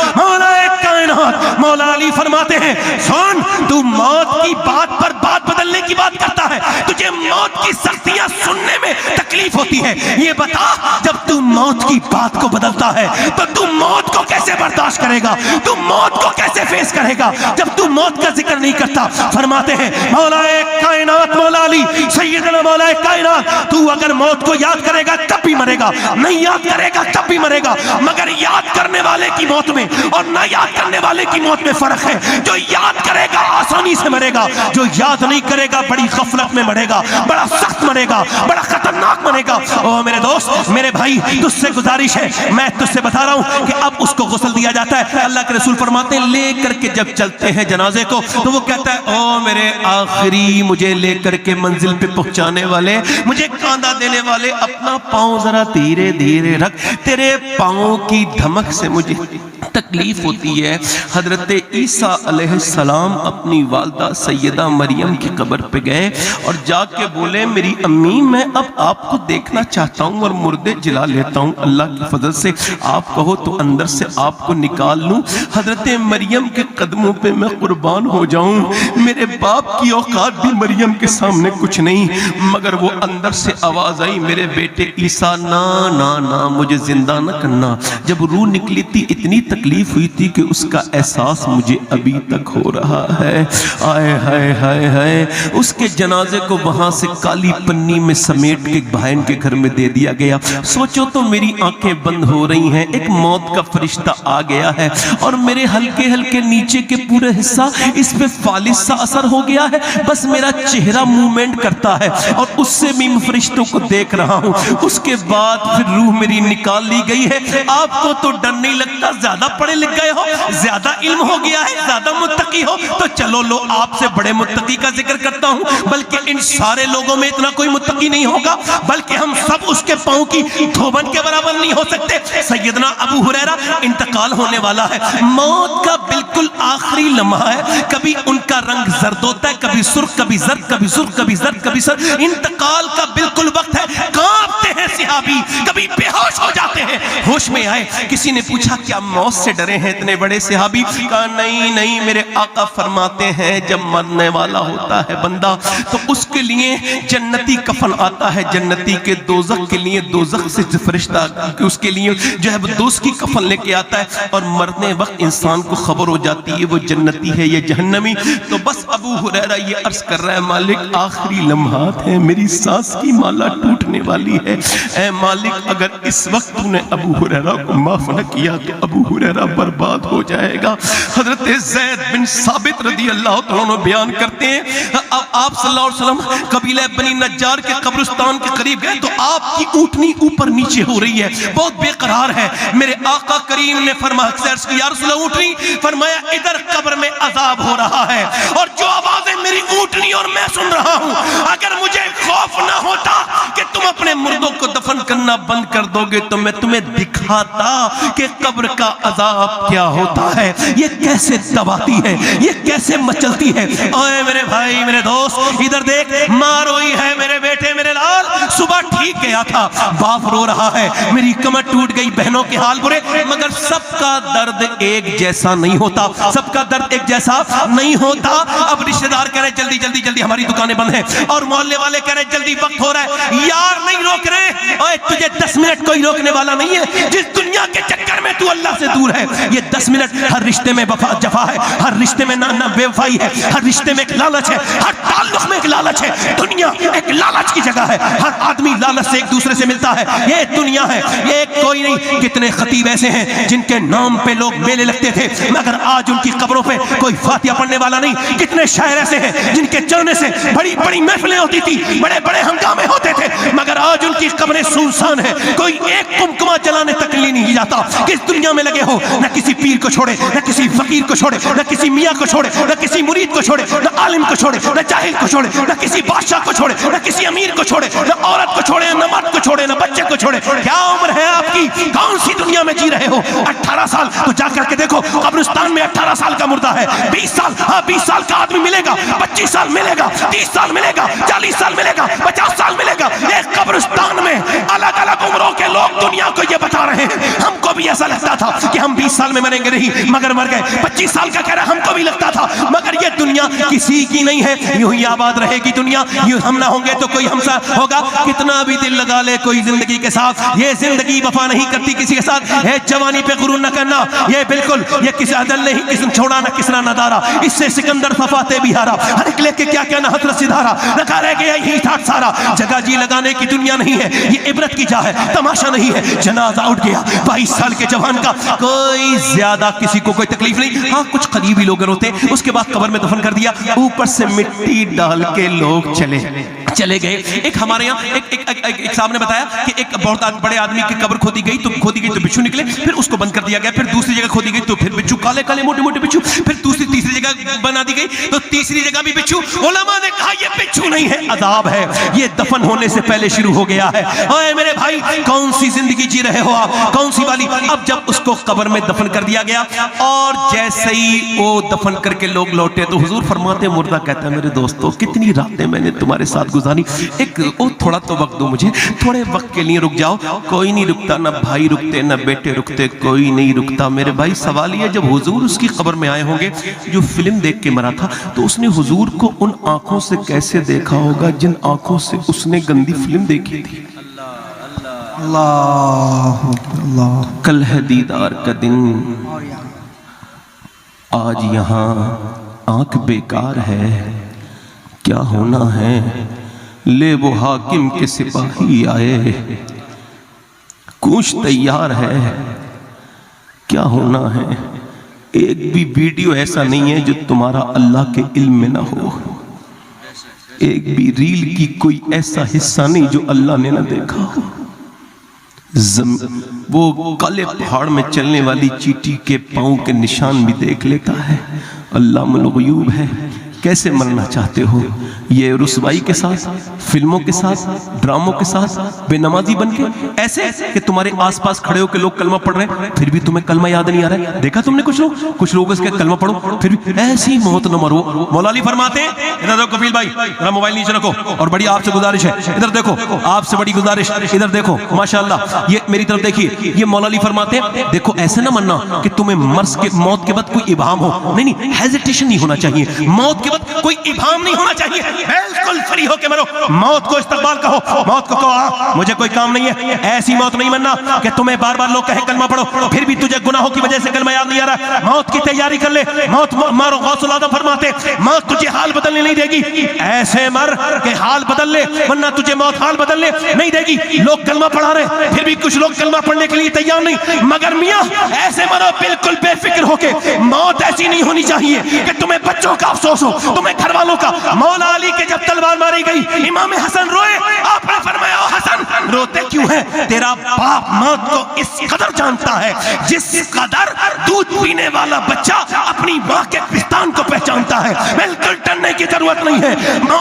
مولا علی فرماتے ہیں سن، تو موت کی بات پر بات بدلنے کی بات کرتا ہے، تجھے موت کی سختیاں سننے میں تکلیف ہوتی ہے، یہ بتا جب تو موت کی بات کو بدلتا ہے تو تو موت کو کیسے برداشت کرے گا، تو موت کو کیسے فیس کرے گا جب تو موت کا ذکر نہیں کرتا۔ فرماتے ہیں مولا کائنات مولا علی سیدنا مولا کائنات، تو اگر موت کو یاد کرے گا تب بھی مرے گا، نہیں یاد کرے گا تب بھی مرے گا، مگر یاد کرنے والے کی موت میں اور نہ یاد کرنے والے کی موت میں فرق ہے۔ جو یاد کرے گا آسانی سے مرے گا، جو یاد نہیں کرے گا بڑی غفلت میں مرے گا، بڑا سخت مرے گا، بڑا خطرناک مرے گا۔ او میرے دوست میرے بھائی، تجھ سے گزارش ہے، میں تجھ سے بتا رہا ہوں کہ اب اس کو غسل دیا جاتا ہے۔ اللہ کے رسول فرماتے ہیں لے کر کے جب چلتے ہیں جنازے کو تو وہ کہتا ہے او میرے آخری مجھے لے کر کے منزل پہ پہنچانے والے، مجھے کاندھا دینے والے، اپنا پاؤں ذرا دھیرے دھیرے رکھ، تیرے پاؤں کی دھمک سے مجھے تکلیف ہوتی ہے. حضرت عیسیٰ علیہ السلام اپنی والدہ سیدہ مریم کی قبر پہ گئے اور جا کے بولے میری امی میں اب آپ کو دیکھنا چاہتا ہوں اور مردے جلا لیتا ہوں, اللہ کی فضل سے آپ کہو تو اندر سے آپ کو نکال لوں. حضرت مریم کے قدموں پہ میں قربان ہو جاؤں. میرے باپ کی اوقات بھی مریم کے سامنے کچھ نہیں, مگر وہ اندر سے آواز آئی میرے بیٹے عیسیٰ نا نا نا مجھے زندہ نہ کرنا. جب روح نکلی تھی اتنی تکلیف ہوئی تھی کہ اس کا احساس مجھے ابھی تک ہو رہا ہے. آئے ہائے ہائے ہائے. اس کے جنازے کو وہاں سے کالی پنی میں سمیٹ کے بہن کے گھر میں دے دیا گیا. سوچو تو میری آنکھیں بند ہو رہی ہیں, ایک موت کا فرشتہ آ گیا ہے اور میرے ہلکے ہلکے نیچے کے پورے حصہ اس پہ فالس سا اثر ہو گیا ہے. بس میرا چہرہ موومنٹ کرتا ہے اور اس سے بھی فرشتوں کو دیکھ رہا ہوں. اس کے بعد پھر روح میری نکال لی گئی ہے. آپ کو تو ڈر نہیں لگتا, زیادہ پڑھے لکھ گئے ہو, زیادہ علم ہو گیا ہے, زیادہ متقی ہو, تو چلو لو آپ سے بڑے متقی کا ذکر کرتا ہوں. بلکہ ان سارے لوگوں میں اتنا کوئی متقی نہیں ہوگا, بلکہ ہم سب اس کے پاؤں کی دھوبن کے برابر نہیں ہو سکتے. سیدنا ابو ہریرہ انتقال ہونے والا ہے, موت کا بالکل آخری لمحہ ہے. کبھی ان کا رنگ زرد ہوتا ہے, کبھی سرخ, کبھی زرد, کبھی سرخ, کبھی زرد, کبھی سرخ. انتقال کا بالکل وقت ہے. کانپتے ہیں صحابی, کبھی بے ہوش ہو جاتے ہیں, ہوش میں آئے. کسی نے پوچھا کیا موت سے ڈرے ہیں اتنے بڑے صحابی؟ کہا نہیں نہیں, میرے آقا فرماتے ہیں جب مرنے والا ہوتا ہے بندہ تو اس کے لیے جنتی کفن آتا ہے, جنتی کے دوزخ کے لیے دوزخ سے فرشتہ اس کے لیے جو ہے دوست کی کفن لے کے آتا ہے, اور مرنے وقت انسان کو خبر ہو جاتی ہے وہ جنتی ہے یا جہنمی. تو بس ابو ہریرہ یہ عرض کر رہا ہے مالک آخری لمحات ہیں, میری سانس کی مالا ٹوٹنے والی ہے. اے مالک اگر اس وقت تو نے ابو ہریرہ کو معاف نہ کیا تو ابو ہریرہ برباد ہو جائے گا. حضرت زید بن ثابت رضی اللہ عنہ بیان کرتے ہیں آپ صلی اللہ علیہ وسلم قبیلہ بنی نجار کے قبرستان کے قریب گئے تو آپ کی اونٹنی اوپر نیچے ہو رہی ہے, بہت بے قرار ہے. میرے آقا کریم نے فرمایا یا رسول اللہ اونٹنی, فرمایا ادھر قبر میں عذاب ہو رہا ہے اور جو آوازیں میری اونٹنی اور میں سن رہا ہوں, اگر مجھے خوف نہ ہوتا کہ تم اپنے مردوں کو دفن کرنا بند کر دو گے تو میں تمہیں دکھاتا کہ قبر کا عذاب کیا ہوتا ہے, یہ کیسے دباتی ہے, یہ کیسے مچلتی ہے. اوے میرے بھائی میرے دوست ادھر دیکھ, ماں روئی ہے میرے بیٹے میرے لال, صبح ٹھیک گیا تھا, باپ رو رہا ہے, میری کمر ٹوٹ گئی, بہنوں کے حال برے, مگر سب کا درد ایک جیسا نہیں ہوتا, سب کا درد ایک جیسا نہیں ہوتا. اب رشتہ دار کہہ رہے جلدی جلدی جلدی ہماری دکانیں بند ہیں, اور محلے والے کہہ رہے جلدی وقت ہو رہا ہے. یار نہیں روک رہے, اوے تجھے 10 منٹ کوئی روکنے والا نہیں ہے. جس دنیا کے چکر میں تو اللہ سے دور ہے, یہ 10 منٹ ہر رشتے میں جفا ہے, ہر رشتے میں بے وفائی ہے, ہر رشتے میں ایک لالچ ہے, ہر تعلق میں ایک لالچ ہے. دنیا ایک لالچ کی جگہ ہے, ہر آدمی لالچ سے ایک دوسرے سے ملتا ہے. یہ دنیا ہے, یہ کوئی نہیں. کتنے خطیب ایسے ہیں جن کے نام پہ لوگ میلے لگتے تھے مگر آج ان کی قبروں پہ کوئی فاتحہ پڑھنے والا نہیں. کتنے شاعر ایسے ہیں جن کے جانے سے بڑی بڑی محفلیں ہوتی تھی, بڑے بڑے ہنگامے ہوتے تھے, مگر آج ان کی قبریں سنسان ہیں, کوئی ایک کمکما جلانے تک نہیں جاتا. کس دنیا میں لگے ہو, نہ کسی پیر کو چھوڑے, نہ کسی فقیر کو چھوڑے, نہ کسی میاں کو چھوڑے, نہ کسی مرید کو چھوڑے, نہ عالم کو چھوڑے, نہ جاہل کو چھوڑے, نہ کسی بادشاہ کو چھوڑے, نہ کسی امیر کو چھوڑے, نہ عورت کو چھوڑے, نہ مرد کو چھوڑے, نہ بچے کو چھوڑے. کیا عمر ہے آپ کی, کون سی دنیا میں جی رہے ہو؟ 18 سال تو جا کر کے دیکھو قبرستان میں 18 سال کا مردہ ہے, 20 سال, ہاں 20 سال کا آدمی ملے گا, 25 سال ملے گا, 30 سال ملے گا, 40 سال ملے گا, 50 سال ملے گا. ایک قبرستان میں الگ الگ عمروں کے لوگ دنیا کو یہ بتا رہے ہیں. ہم کو بھی ایسا لگتا تھا کہ ہم 20 سال میں مریں گے نہیں, مگر مر گئے. 25 سال کا کہہ رہا ہم کو بھی لگتا تھا, مگر یہ دنیا کسی کی نہیں ہے. یوں ہی آباد رہے گی دنیا, یوں ہم نہ ہوں گے تو کوئی ہم سا ہوگا. کتنا بھی دل لگا لے کوئی زندگی کے ساتھ, یہ زندگی وفا نہیں کرتی کسی کے ساتھ. ہے جوانی پہ غرور نہ کرنا, یہ بالکل یہ کسی عدل نہیں, کسی چھوڑا نہ کسنا نہ دارا, اس سے سکندر صفاتے بھی ہارا. ہر ایک لے کے کیا کیا نہ حضرت سدھارا, لگا رہ گیا یہی ٹھاٹ سارا. جگہ جی لگانے کی دنیا نہیں ہے, یہ عبرت کی جا ہے, تماشا نہیں ہے. جنازہ اٹھ گیا 22 سال کے جوان کا, کوئی زیادہ کسی کو کوئی تکلیف نہیں. ہاں کچھ قریبی لوگ ہوتے, اس کے بعد قبر میں دفن کر دیا, اوپر سے مٹی ڈال کے لوگ چلے گئے. ایک ہمارے یہاں ایک صاحب نے بتایا کہ ایک بہت بڑے آدمی کی قبر کھودی گئی تو بچھو نکلے, پھر اس کو بند کر دیا گیا. پھر دوسری جگہ کھودی گئی تو پھر بچھو, کالے کالے موٹے موٹے بچھو. پھر تیسری جگہ بنا دی گئی تو تیسری جگہ بھی بچھو. علماء نے کہا یہ کچھ نہیں ہے، عذاب ہے، یہ دفن ہونے سے پہلے شروع ہو گیا ہے۔ اے میرے بھائی، کون سی زندگی جی رہے ہو آپ، کون سی والی؟ اب جب اس کو قبر میں دفن کر دیا گیا اور جیسے ہی وہ دفن کر کے لوگ لوٹے تو حضور فرماتے ہیں، مردہ کہتا ہے میرے دوستو کتنی راتیں میں نے تمہارے ساتھ گزاری، ایک تھوڑا تو وقت دو مجھے، تھوڑے وقت کے لیے رک جاؤ۔ کوئی نہیں رکتا، نہ بھائی رکتے نہ بیٹے رکتے، کوئی نہیں رکتا۔ میرے بھائی سوال یہ، جب حضور اس کی قبر میں آئے ہوں گے، جو فلم دیکھ کے مرا تھا، تو اس نے حضور کو ان آنکھوں سے کیسے دیکھا ہوگا جن آنکھوں سے اس نے گندی فلم دیکھی تھی؟ اللہ اللہ، کل ہے دیدار کا دن، آج یہاں آنکھ بیکار ہے، کیا ہونا ہے؟ لے وہ حاکم کے سپاہی آئے، کوش تیار ہے، کیا ہونا ہے؟ ایک بھی ویڈیو ایسا نہیں ہے جو تمہارا اللہ کے علم میں نہ ہو، ایک بھی ریل کی کوئی ایسا حصہ نہیں جو اللہ نے نہ دیکھا ہو۔ وہ کالے پہاڑ میں چلنے والی چیٹی کے پاؤں کے نشان بھی دیکھ لیتا ہے۔ علام الغیوب ہے۔ کیسے مرنا چاہتے ہو؟ یہ رسوائی کے ساتھ، فلموں کے ساتھ، ڈراموں کے ساتھ، بے نمازی بن کے، ایسے کہ تمہارے آس پاس کھڑے ہو کے لوگ کلمہ پڑھ رہے ہیں پھر بھی تمہیں کلمہ یاد نہیں آ رہا ہے؟ دیکھا تم نے کچھ لوگ اس کے کلمہ پڑھو پھر بھی ایسی موت نہ مرو۔ مولا علی فرماتے ہیں، ادھر دیکھو کفیل بھائی، ذرا موبائل نیچے رکھو، اور بڑی آپ سے گزارش ہے، ادھر دیکھو، آپ سے بڑی گزارش، ادھر دیکھو، ماشاءاللہ یہ میری طرف دیکھیے، یہ مولا علی فرماتے ہیں دیکھو ایسے نہ مرنا کہ تمہیں موت کے بعد کوئی ابہام ہو، نہیں، ہیزیٹیشن نہیں ہونا چاہیے، موت کے بعد کوئی ابہام نہیں ہونا چاہیے، بالکل فری ہو کے مرو، موت کو استقبال کہو، موت کو کہو مجھے کوئی کام نہیں ہے۔ ایسی موت نہیں مرنا کہ تمہیں بار بار لوگ کہیں کلمہ پڑھو پھر بھی تجھے گناہوں کی وجہ سے کلمہ یاد نہیں آ رہا۔ موت کی تیاری کر لے، موت مارو۔ غوث العظم فرماتے موت تجھے حال بدلنے نہیں دے گی، ایسے مر کہ حال بدل لے، ورنہ تجھے موت حال بدلنے نہیں دے گی۔ لوگ کلمہ پڑھا رہے پھر بھی کچھ لوگ کلمہ پڑھنے کے لیے تیار نہیں، مگر میاں ایسے مرو بالکل بے فکر ہو کے۔ موت ایسی نہیں ہونی چاہیے کہ تمہیں بچوں کا افسوس ہو، تمہیں گھر والوں کا۔ مولا علی کے جب تلوار ماری گئی، امام حسن روئے، آپ نے فرمایا او حسن روتے کیوں ہے؟ تیرا باپ موت کو اس قدر جانتا ہے جس قدر دودھ پینے والا بچہ اپنی ماں کے پستان کو پہچانتا ہے۔ بالکل ڈرنے کی ضرورت نہیں ہے۔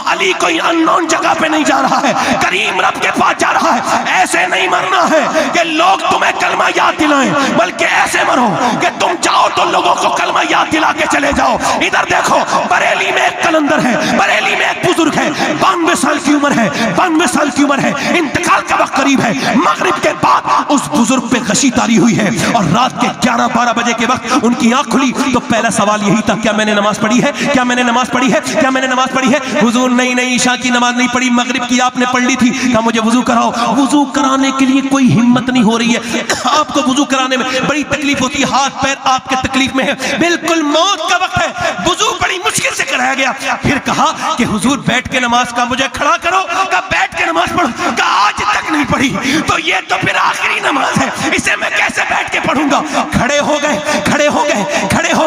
علی کوئی اننون جگہ پہ نہیں جا رہا ہے، کریم رب کے پاس جا رہا ہے۔ ایسے نہیں مرنا ہے کہ لوگ تمہیں کلمہ یاد دلائیں، بلکہ ایسے مرو کہ تم چاہو تو لوگوں کو کلمہ یاد دلا کے چلے جاؤ۔ ادھر دیکھو، بریلی میں ایک قلندر ہے، بریلی میں ایک بزرگ ہے، 92 سال کی عمر ہے، 92 سال کی عمر ہے، انتقال کا وقت قریب ہے۔ مغرب کے بعد اس بزرگ پہ غشی طاری ہوئی ہے اور رات کے 11-12 بجے کے وقت ان کی آنکھ کھلی تو پہلا سوال یہی تھا، کیا میں نے نماز پڑھی ہے؟ کیا میں نے نماز پڑھی ہے؟ کیا میں نے نماز پڑھی ہے؟ حضور نہیں، عشاء کی نماز نہیں پڑھی، مغرب کی آپ نے پڑھ لی تھی۔ کہا مجھے وضو کراؤ۔ وضو کرانے کے لیے کوئی ہمت نہیں ہو رہی ہے، آپ کو وضو کرانے میں بڑی تکلیف ہوتی ہے، ہاتھ پیر آپ کے تکلیف میں ہے، بالکل موت کا وقت ہے، وضو بڑی مشکل سے کرایا گیا۔ پھر کہا کہ حضور بیٹھ کے نماز کا مجھے کھڑا کرو، کہا بیٹھ کے نماز پڑھو، کہا آج تک نہیں پڑھی تو یہ تو پھر آخری نماز ہے، اسے میں کیسے بیٹھ کے پڑھوں گا؟ کھڑے ہو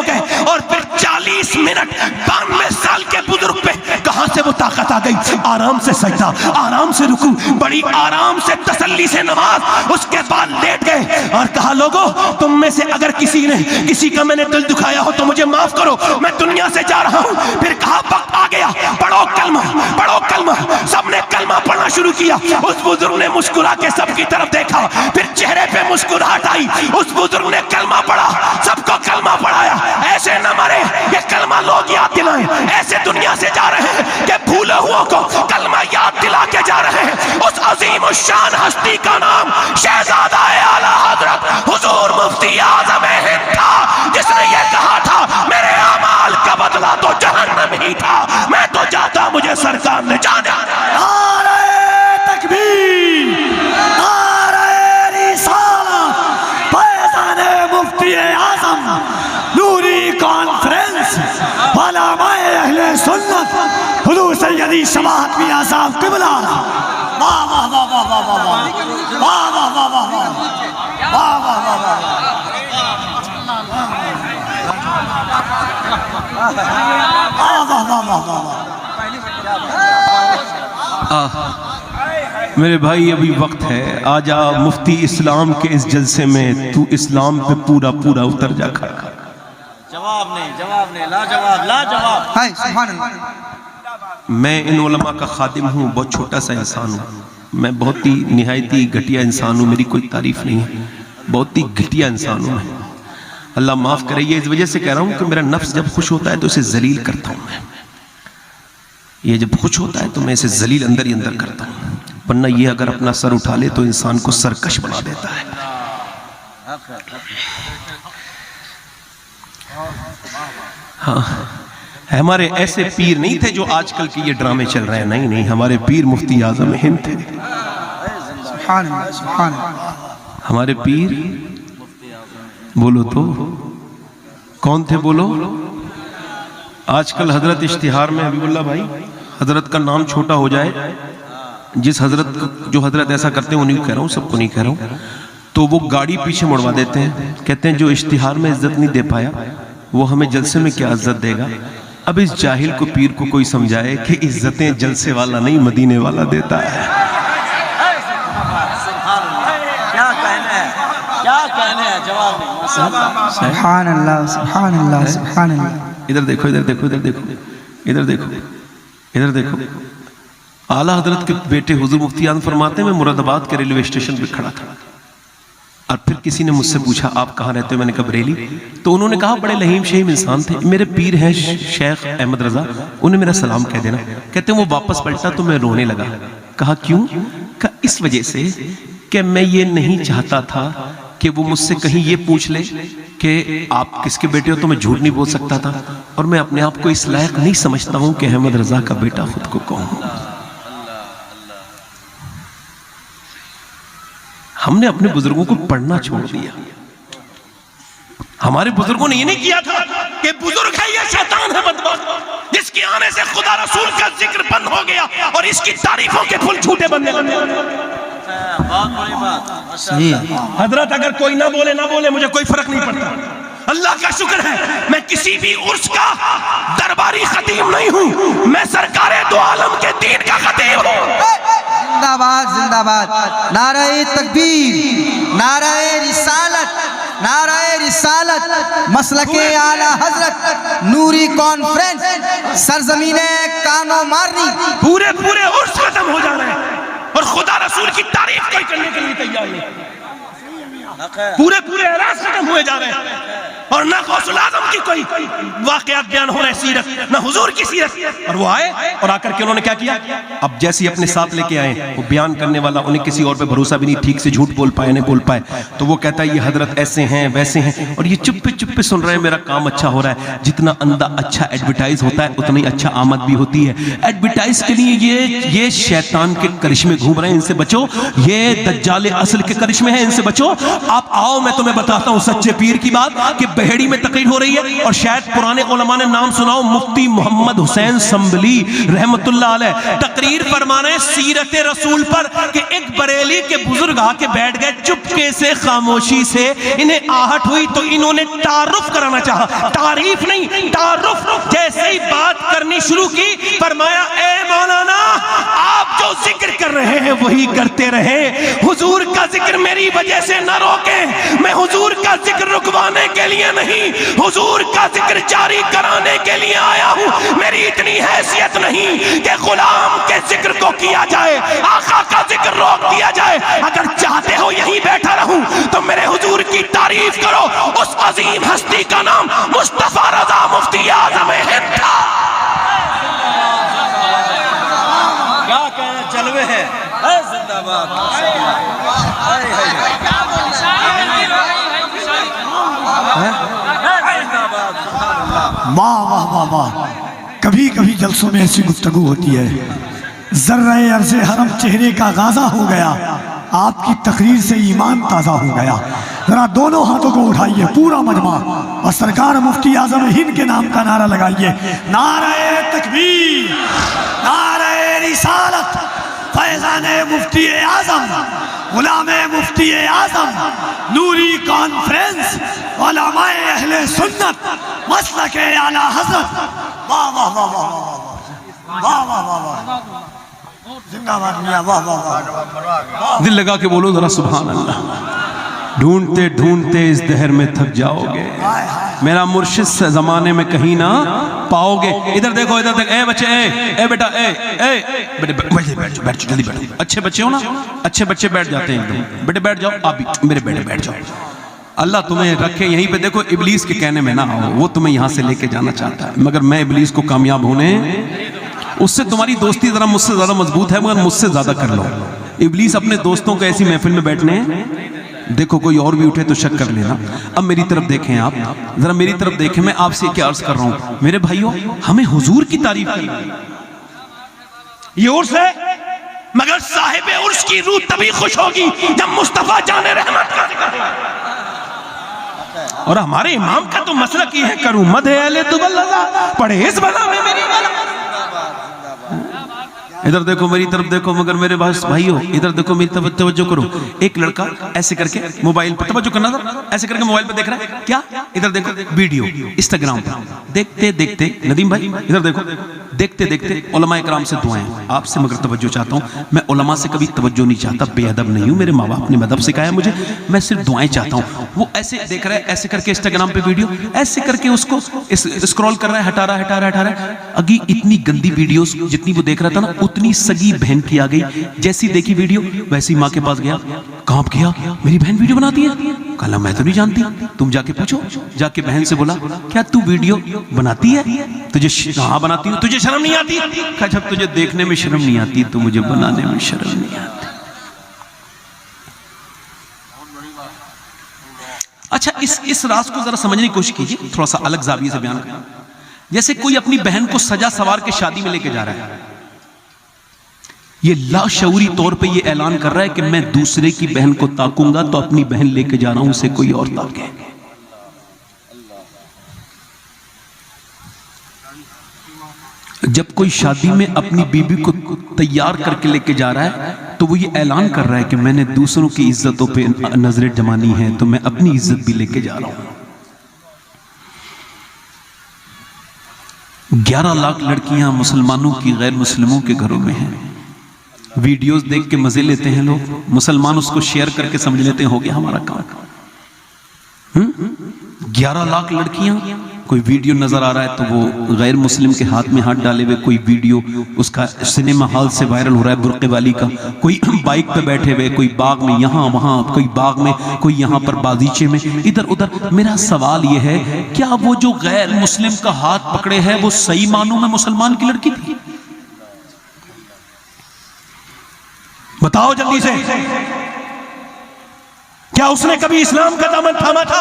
گئے اور پھر 40 منٹ 92 سال کے بزرگ پہ کہاں سے وہ طاقت آ گئی؟ آرام سے سجدہ، آرام سے رکوع، بڑی آرام سے تسلی سے نماز۔ اس کے بعد لیٹ گئے اور کہا لوگوں تم میں سے اگر کسی کا میں نے دل دکھایا ہو تو مجھے معاف کرو، میں دنیا سے جا رہا ہوں۔ پھر کہا وقت آ گیا، پڑھو کلمہ۔ سب نے کلمہ پڑھنا شروع کیا۔ اس بزرگ نے مسکرا کے سب کی طرف دیکھا، پھر چہرے پہ مسکراہٹ آئی، اس بزرگ نے کلمہ پڑھا، سب کو کلمہ پڑھایا۔ ایسے نہ مرے، یہ کلمہ لوگ یاد دلائیں، ایسے دنیا سے جا رہے ہیں کہ بھولے ہوا کو کلمہ یاد دلا کے جا رہے ہیں۔ اس عظیم الشان ہستی کا نام شہزادہ اعلیٰ حضرت حضور مفتی اعظم ہند تھا، جس نے یہ کہا تھا میرے اعمال کا بدلہ تو جہنم ہی تھا، میں تو جاتا مجھے سرکار نے جانا۔ نعرہ تکبیر، نعرہ رسالت، فیضان مفتی اعظم، نوری کانفرنس، علماء اہل سنت، حضور سیدی شماعت میاں صاحب قبلہ۔ واہ واہ واہ واہ واہ واہ واہ واہ واہ واہ واہ واہ واہ واہ میرے بھائی ابھی وقت ہے، آجا مفتی اسلام کے اس جلسے میں تو اسلام پہ پورا اتر جا کھڑا۔ جواب نہیں، لا جواب، ہائے سبحان اللہ۔ میں ان علماء کا خادم ہوں، بہت چھوٹا سا انسان ہوں، میں بہت ہی نہایتی گھٹیا انسان ہوں، میری کوئی تعریف نہیں ہے، بہت ہی گھٹیا انسان ہوں میں، اللہ معاف کرے۔ یہ اس وجہ سے کہہ رہا ہوں کہ میرا نفس جب خوش ہوتا ہے تو اسے ذلیل کرتا ہوں میں، یہ جب خوش ہوتا ہے تو میں اسے ذلیل اندر ہی اندر کرتا ہوں، ورنہ یہ اگر اپنا سر اٹھا لے تو انسان کو سرکش بنا دیتا ہے۔ ہاں، ہمارے ایسے پیر نہیں تھے جو آج کل کے یہ ڈرامے چل رہے ہیں، نہیں، ہمارے پیر مفتی اعظم ہند تھے، سبحان اللہ سبحان اللہ۔ ہمارے پیر بولو تو کون تھے بولو؟ آج کل حضرت اشتہار میں حبیب اللہ بھائی حضرت کا نام چھوٹا ہو جائے، جس حضرت جو حضرت ایسا کرتے ہیں انہیں کہہ رہا ہوں، سب کو نہیں کہہ رہا ہوں، تو وہ گاڑی پیچھے مڑوا دیتے ہیں، کہتے ہیں جو اشتہار میں عزت نہیں دے پایا وہ ہمیں جلسے میں کیا عزت دے گا۔ اب اس جاہل کو پیر کو کوئی سمجھائے کہ عزتیں جلسے والا نہیں مدینے والا دیتا ہے۔ کیا کہنا ہے، کیا کہنا ہے، جواب نہیں۔ سبحان اللہ سبحان اللہ سبحان اللہ۔ ادھر دیکھو، ادھر دیکھو، ادھر دیکھو، ادھر دیکھو، ادھر دیکھو۔ اعلیٰ حضرت کے بیٹے حضور مفتی اعظم فرماتے ہیں میں مراد آباد کے ریلوے اسٹیشن پہ کھڑا تھا، اور پھر کسی نے مجھ سے پوچھا آپ کہاں رہتے ہو؟ میں نے کہا بریلی۔ تو انہوں نے کہا بڑے لہیم شہیم انسان تھے، میرے پیر ہیں شیخ احمد رضا، انہیں میرا سلام کہہ دینا۔ کہتے ہیں وہ واپس پلٹا تو میں رونے لگا۔ کہا کیوں؟ کہا اس وجہ سے کہ میں یہ نہیں چاہتا تھا کہ وہ مجھ سے کہیں یہ پوچھ لے کہ آپ کس کے بیٹے ہو، تو میں جھوٹ نہیں بول سکتا تھا، اور میں اپنے آپ کو اس لائق نہیں سمجھتا ہوں کہ احمد رضا کا بیٹا خود کو کہوں۔ ہم نے اپنے بزرگوں کو پڑھنا چھوڑ دیا۔ ہمارے بزرگوں نے یہ نہیں کیا تھا کہ بزرگ ہے یہ شیطان ہے بدبخت، جس کے آنے سے خدا رسول کا ذکر بند ہو گیا اور اس کی تعریفوں کے پھول جھوٹے بننے لگے۔ بہت بڑی بات۔ حضرت اگر کوئی نہ بولے مجھے کوئی فرق نہیں پڑتا، اللہ کا شکر ہے میں کسی بھی عرس کا درباری خطیب نہیں ہوں، میں سرکار دو عالم کے دین کا خطیب ہوں۔ زندہ باد زندہ باد، نعرہ تکبیر، نعرہ رسالت، نعرہ رسالت، مسلک اعلیٰ حضرت، نوری کانفرنس، سرزمین کانو مارنی، پورے عرس ختم ہو جا رہے ہیں اور خدا رسول کی تعریف کوئی کرنے کے لیے تیار نہیں، پورے اعراض ختم ہوئے جا رہے ہیں، اور نہ غوث الاعظم کی کوئی واقعات بیان ہو رہے سیرت، نہ حضور کی سیرت۔ اور وہ آئے اور آ کر کے انہوں نے کیا کیا؟ اب جیسے اپنے ساتھ لے کے آئے، وہ بیان کرنے والا انہیں کسی اور پہ بھروسہ بھی نہیں، ٹھیک سے جھوٹ بول پائے نہیں بول پائے، تو وہ کہتا ہے یہ حضرت ایسے ہیں ویسے ہیں، اور یہ چپے سن رہے ہیں میرا کام اچھا ہو رہا ہے۔ جتنا اندھا اچھا ایڈورٹائز ہوتا ہے اتنی اچھا آمد بھی ہوتی ہے۔ ایڈورٹائز کے لیے یہ شیطان کے کرشمے گھوم رہے ہیں، ان سے بچو، یہ دجال اصل کے کرشمے ہیں، ان سے بچو۔ آپ آؤ میں تمہیں بتاتا ہوں سچے پیر کی بات کہ بہیڑی میں تقریر ہو رہی ہے، اور شاید پرانے علماء نے نام سناؤ، مفتی محمد حسین سنبلی رحمت اللہ علیہ تقریر فرما رہے ہیں سیرت رسول پر کہ ایک بریلی کے بزرگ آ کے بیٹھ گئے چپکے سے، خاموشی سے، انہیں آہٹ ہوئی تو انہوں نے تعارف کرانا چاہا، تعریف نہیں تعارف۔ جیسے ہی بات کرنی شروع کی فرمایا اے مولانا آپ جو ذکر کر رہے ہیں وہی کرتے رہے، حضور کا ذکر میری وجہ سے نہ روکیں، میں حضور کا ذکر رکوانے کے لیے نہیں، حضور کا ذکر جاری کرانے کے لیے آیا ہوں۔ میری اتنی حیثیت نہیں کہ غلام کے ذکر کو کیا جائے، آقا کا ذکر روک دیا جائے۔ اگر چاہتے ہو یہیں بیٹھا رہوں تو میرے حضور کی تعریف کرو، اس عظیم ہستی کا نام مصطفیٰ رضا مفتی اعظم ہند تھا۔ کیا کہنا جلوے ہے، زندہ باد۔ واہ واہ واہ واہ، کبھی کبھی جلسوں میں ایسی گفتگو ہوتی ہے، ذرہ عرض حرم چہرے کا غازہ ہو گیا، آپ کی تقریر سے ایمان تازہ ہو گیا۔ ذرا دونوں ہاتھوں کو اٹھائیے پورا مجمع اور سرکار مفتی اعظم ہند کے نام کا نعرہ لگائیے، نعرہ تکبیر، نعرہ رسالت، فیضان مفتی اعظم، غلام مفتی اعظم، نوری کانفرنس، علماء اہل سنت، مسلک اعلیٰ حضرت۔ واہ واہ واہ واہ واہ واہ واہ واہ، زندہ باد میاں، واہ واہ واہ۔ دل لگا کے بولو ذرا سبحان اللہ۔ ڈھونڈتے ڈھونڈتے اس دہر میں تھک جاؤ گے، میرا مرشد سے زمانے میں کہیں نہ پاؤ گے. ادھر دیکھو ادھر دیکھو, اے بچے, اے بیٹا, اے بیٹے بیٹھ جاؤ جلدی بیٹھو. اچھے بچے ہو نا, اچھے بچے بیٹھ جاتے ہیں. بیٹے بیٹھ جاؤ, آپ بھی میرے بیٹے بیٹھ جاؤ. اللہ تمہیں رکھے یہیں پہ. دیکھو ابلیس کے کہنے میں نہ آؤ, وہ تمہیں یہاں سے لے کے جانا چاہتا ہے, مگر میں ابلیس کو کامیاب ہونے, اس سے تمہاری دوستی ذرا مجھ سے زیادہ مضبوط ہے, مگر مجھ سے زیادہ کر لو. ابلیس اپنے دوستوں کو ایسی محفل میں بیٹھنے, دیکھو کوئی اور بھی اٹھے تو شک کر لینا. اب میری طرف دیکھیں, آپ ذرا میری طرف دیکھیں. میں آپ سے کیا عرض کر رہا ہوں میرے بھائیوں, ہمیں حضور کی تعریف کی. یہ عرس ہے, مگر صاحب عرس کی روح تبھی خوش ہوگی جب مصطفیٰ جان رحمت کا ذکر ہو. اور ہمارے امام کا تو مسلک یہ ہے, کروں مدح اہل تبلغ, پڑھے اس بلا میں میری بلا. ادھر دیکھو میری طرف دیکھو, مگر میرے بھائیو ادھر دیکھو میری طرف توجہ کرو. ایک لڑکا ایسے کر کے موبائل پہ, توجہ کرنا تھا, ایسے کر کے موبائل پہ دیکھ رہا ہے کیا, ادھر دیکھو ویڈیو انسٹاگرام پہ. دیکھتے دیکھتے ندیم بھائی ادھر دیکھو, دیکھتے دیکھتے علماء کرام سے دعائیں آپ سے مگر توجہ چاہتا ہوں. میں علماء سے کبھی توجہ نہیں چاہتا, بے ادب نہیں ہوں, میرے ماں باپ نے مدب سکھایا مجھے, میں صرف دعائیں چاہتا ہوں. وہ ایسے دیکھ رہا ہے, ایسے کر کے انسٹاگرام پہ ویڈیو, ایسے کر کے اس کو اسکرول کر رہا ہے, ہٹا رہا ہے. اگی اتنی گندی ویڈیوز جتنی وہ دیکھ رہا تھا نا, اتنی سگی بہن کی آ گئی. جیسی دیکھی ویڈیو ویسی ماں کے پاس گیا, کہاں کیا, میری بہن ویڈیو بناتی ہے. کہا میں تو نہیں جانتی, تم جا کے پوچھو. جا کے بہن سے بولا کیا تو ویڈیو بناتی ہے, تجھے ہاں بناتی ہوں, تجھے شرم نہیں آتی. کہا جب تجھے دیکھنے میں شرم نہیں آتی تو مجھے بنانے میں شرم نہیں آتی. اچھا اس راز کو ذرا سمجھنے کی کوشش کیجیے, تھوڑا سا الگ زاویے سے بیان کریں. جیسے کوئی اپنی بہن کو سجا سوار کے شادی میں لے کے جا رہا ہے, یہ لاشعوری طور پہ یہ اعلان کر رہا ہے کہ میں دوسرے کی بہن کو تاکوں گا تو اپنی بہن لے کے جا رہا ہوں, اسے کوئی اور تاکے. جب کوئی شادی میں اپنی بیوی کو تیار کر کے لے کے جا رہا ہے تو وہ یہ اعلان کر رہا ہے کہ میں نے دوسروں کی عزتوں پہ نظریں جمانی ہیں تو میں اپنی عزت بھی لے کے جا رہا ہوں. 11 لاکھ لڑکیاں مسلمانوں کی غیر مسلموں کے گھروں میں ہیں. ویڈیوز دیکھ کے مزے لیتے ہیں لوگ, مسلمان اس کو شیئر کر کے سمجھ لیتے ہیں ہو گیا ہمارا کام. 11 لاکھ لڑکیاں, کوئی ویڈیو نظر آ رہا ہے تو وہ غیر مسلم کے ہاتھ میں ہاتھ ڈالے ہوئے کوئی ویڈیو اس کا سنیما ہال سے وائرل ہو رہا ہے, برقعے والی کا. کوئی بائک پہ بیٹھے ہوئے, کوئی باغ میں یہاں وہاں, کوئی باغ میں, کوئی یہاں پر باغیچے میں, ادھر ادھر. میرا سوال یہ ہے, کیا وہ جو غیر مسلم کا ہاتھ پکڑے ہے وہ صحیح معنوں میں مسلمان کی لڑکی تھی؟ بتاؤ جلدی سے, کیا اس نے کبھی اسلام کا دامن تھاما تھا؟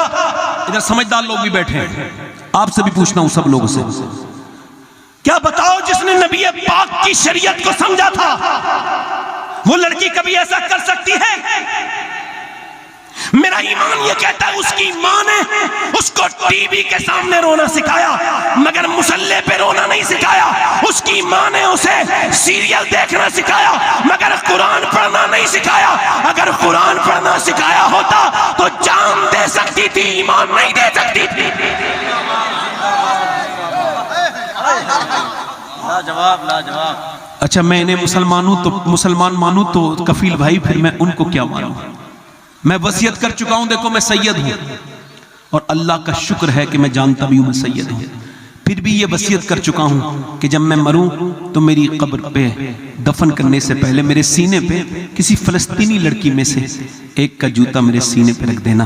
ادھر سمجھدار لوگ بھی بیٹھے ہیں, آپ سے بھی پوچھنا ہوں سب لوگوں سے. کیا بتاؤ جس نے نبی پاک کی شریعت کو سمجھا تھا وہ لڑکی کبھی ایسا کر سکتی ہے؟ میرا ایمان یہ کہتا ہے اس کی ماں نے اس کو ٹی وی کے سامنے رونا سکھایا مگر مصلی پہ رونا نہیں سکھایا. اس کی ماں نے اسے سیریل دیکھنا سکھایا مگر قرآن پڑھنا نہیں سکھایا. اگر قرآن پڑھنا سکھایا ہوتا تو جان دے سکتی تھی, ایمان نہیں دے سکتی تھی. لاجواب. اچھا میں انہیں مسلمان مانوں تو کفیل بھائی پھر میں ان کو کیا مانوں؟ میں وصیت کر چکا ہوں, دیکھو میں سید ہوں اور اللہ کا شکر ہے کہ میں جانتا بھی ہوں میں سید ہوں. پھر بھی یہ وصیت کر چکا ہوں کہ جب میں مروں تو میری قبر پہ دفن کرنے سے پہلے میرے سینے پہ کسی فلسطینی لڑکی میں سے ایک کا جوتا میرے سینے پہ رکھ دینا,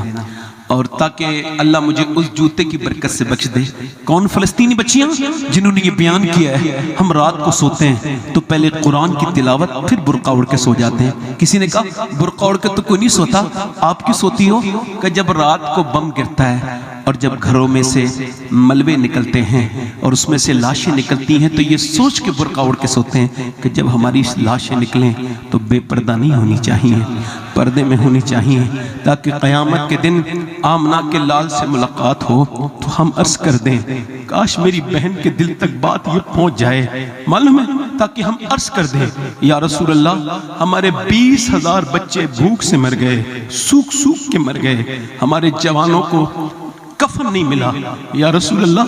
اور تاکہ اللہ مجھے اس جوتے کی برکت سے بخش دے. کون فلسطینی بچیاں جنہوں نے یہ بیان کیا ہے ہم رات کو سوتے ہیں تو پہلے قرآن کی تلاوت پھر برقع اوڑھ کے سو جاتے ہیں. کسی نے کہا برقع اوڑھ کے تو کوئی نہیں سوتا, آپ کیوں سوتی ہو؟ کہ جب رات کو بم گرتا ہے اور جب گھروں میں سے ملبے نکلتے ہیں اور اس میں سے لاشیں نکلتی ہیں تو یہ سوچ کے برقع اوڑھ کے سوتے ہیں کہ جب ہماری لاشیں نکلیں تو بے پردہ نہیں ہونی چاہیے, پردے میں ہونی چاہیے, تاکہ قیامت کے دن آمنہ کے لال سے ملاقات ہو تو ہم عرض کر دیں کاش میری بہن کے دل تک بات یہ پہنچ جائے, معلوم ہے, تاکہ ہم عرض کر دیں یا رسول اللہ ہمارے 20,000 بچے بھوک سے مر گئے, سوکھ کے مر گئے, ہمارے جوانوں کو کفن نہیں ملا. یا رسول اللہ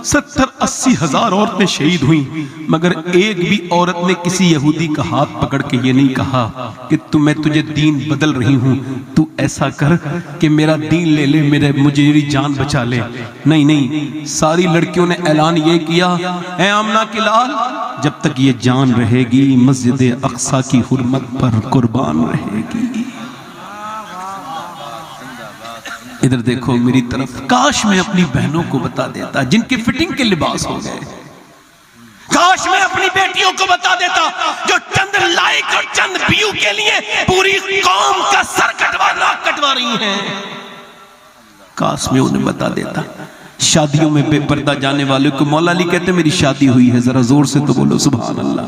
70-80 ہزار عورتیں شہید ہوئیں مگر ایک بھی عورت نے کسی یہودی کا ہاتھ پکڑ کے یہ نہیں کہا کہ میں تجھے دین بدل رہی ہوں, تو ایسا کر کہ میرا دین لے لے, مجھے میری جان بچا لے. نہیں, ساری لڑکیوں نے اعلان یہ کیا, اے آمنہ کی لال جب تک یہ جان رہے گی مسجد اقصی کی حرمت پر قربان رہے گی. ادھر دیکھو میری طرف, کاش میں اپنی بہنوں کو بتا دیتا جن کے فٹنگ کے لباس ہو گئے, کاش میں اپنی بیٹیوں کو بتا دیتا جو چند لائک اور چند ویو کے لیے پوری قوم کا سر کٹوا رہی ہیں, کاش میں انہیں بتا دیتا. شادیوں میں بے پردہ جانے والے کو مولا علی کہتے میری شادی ہوئی ہے, ذرا زور سے تو بولو سبحان اللہ,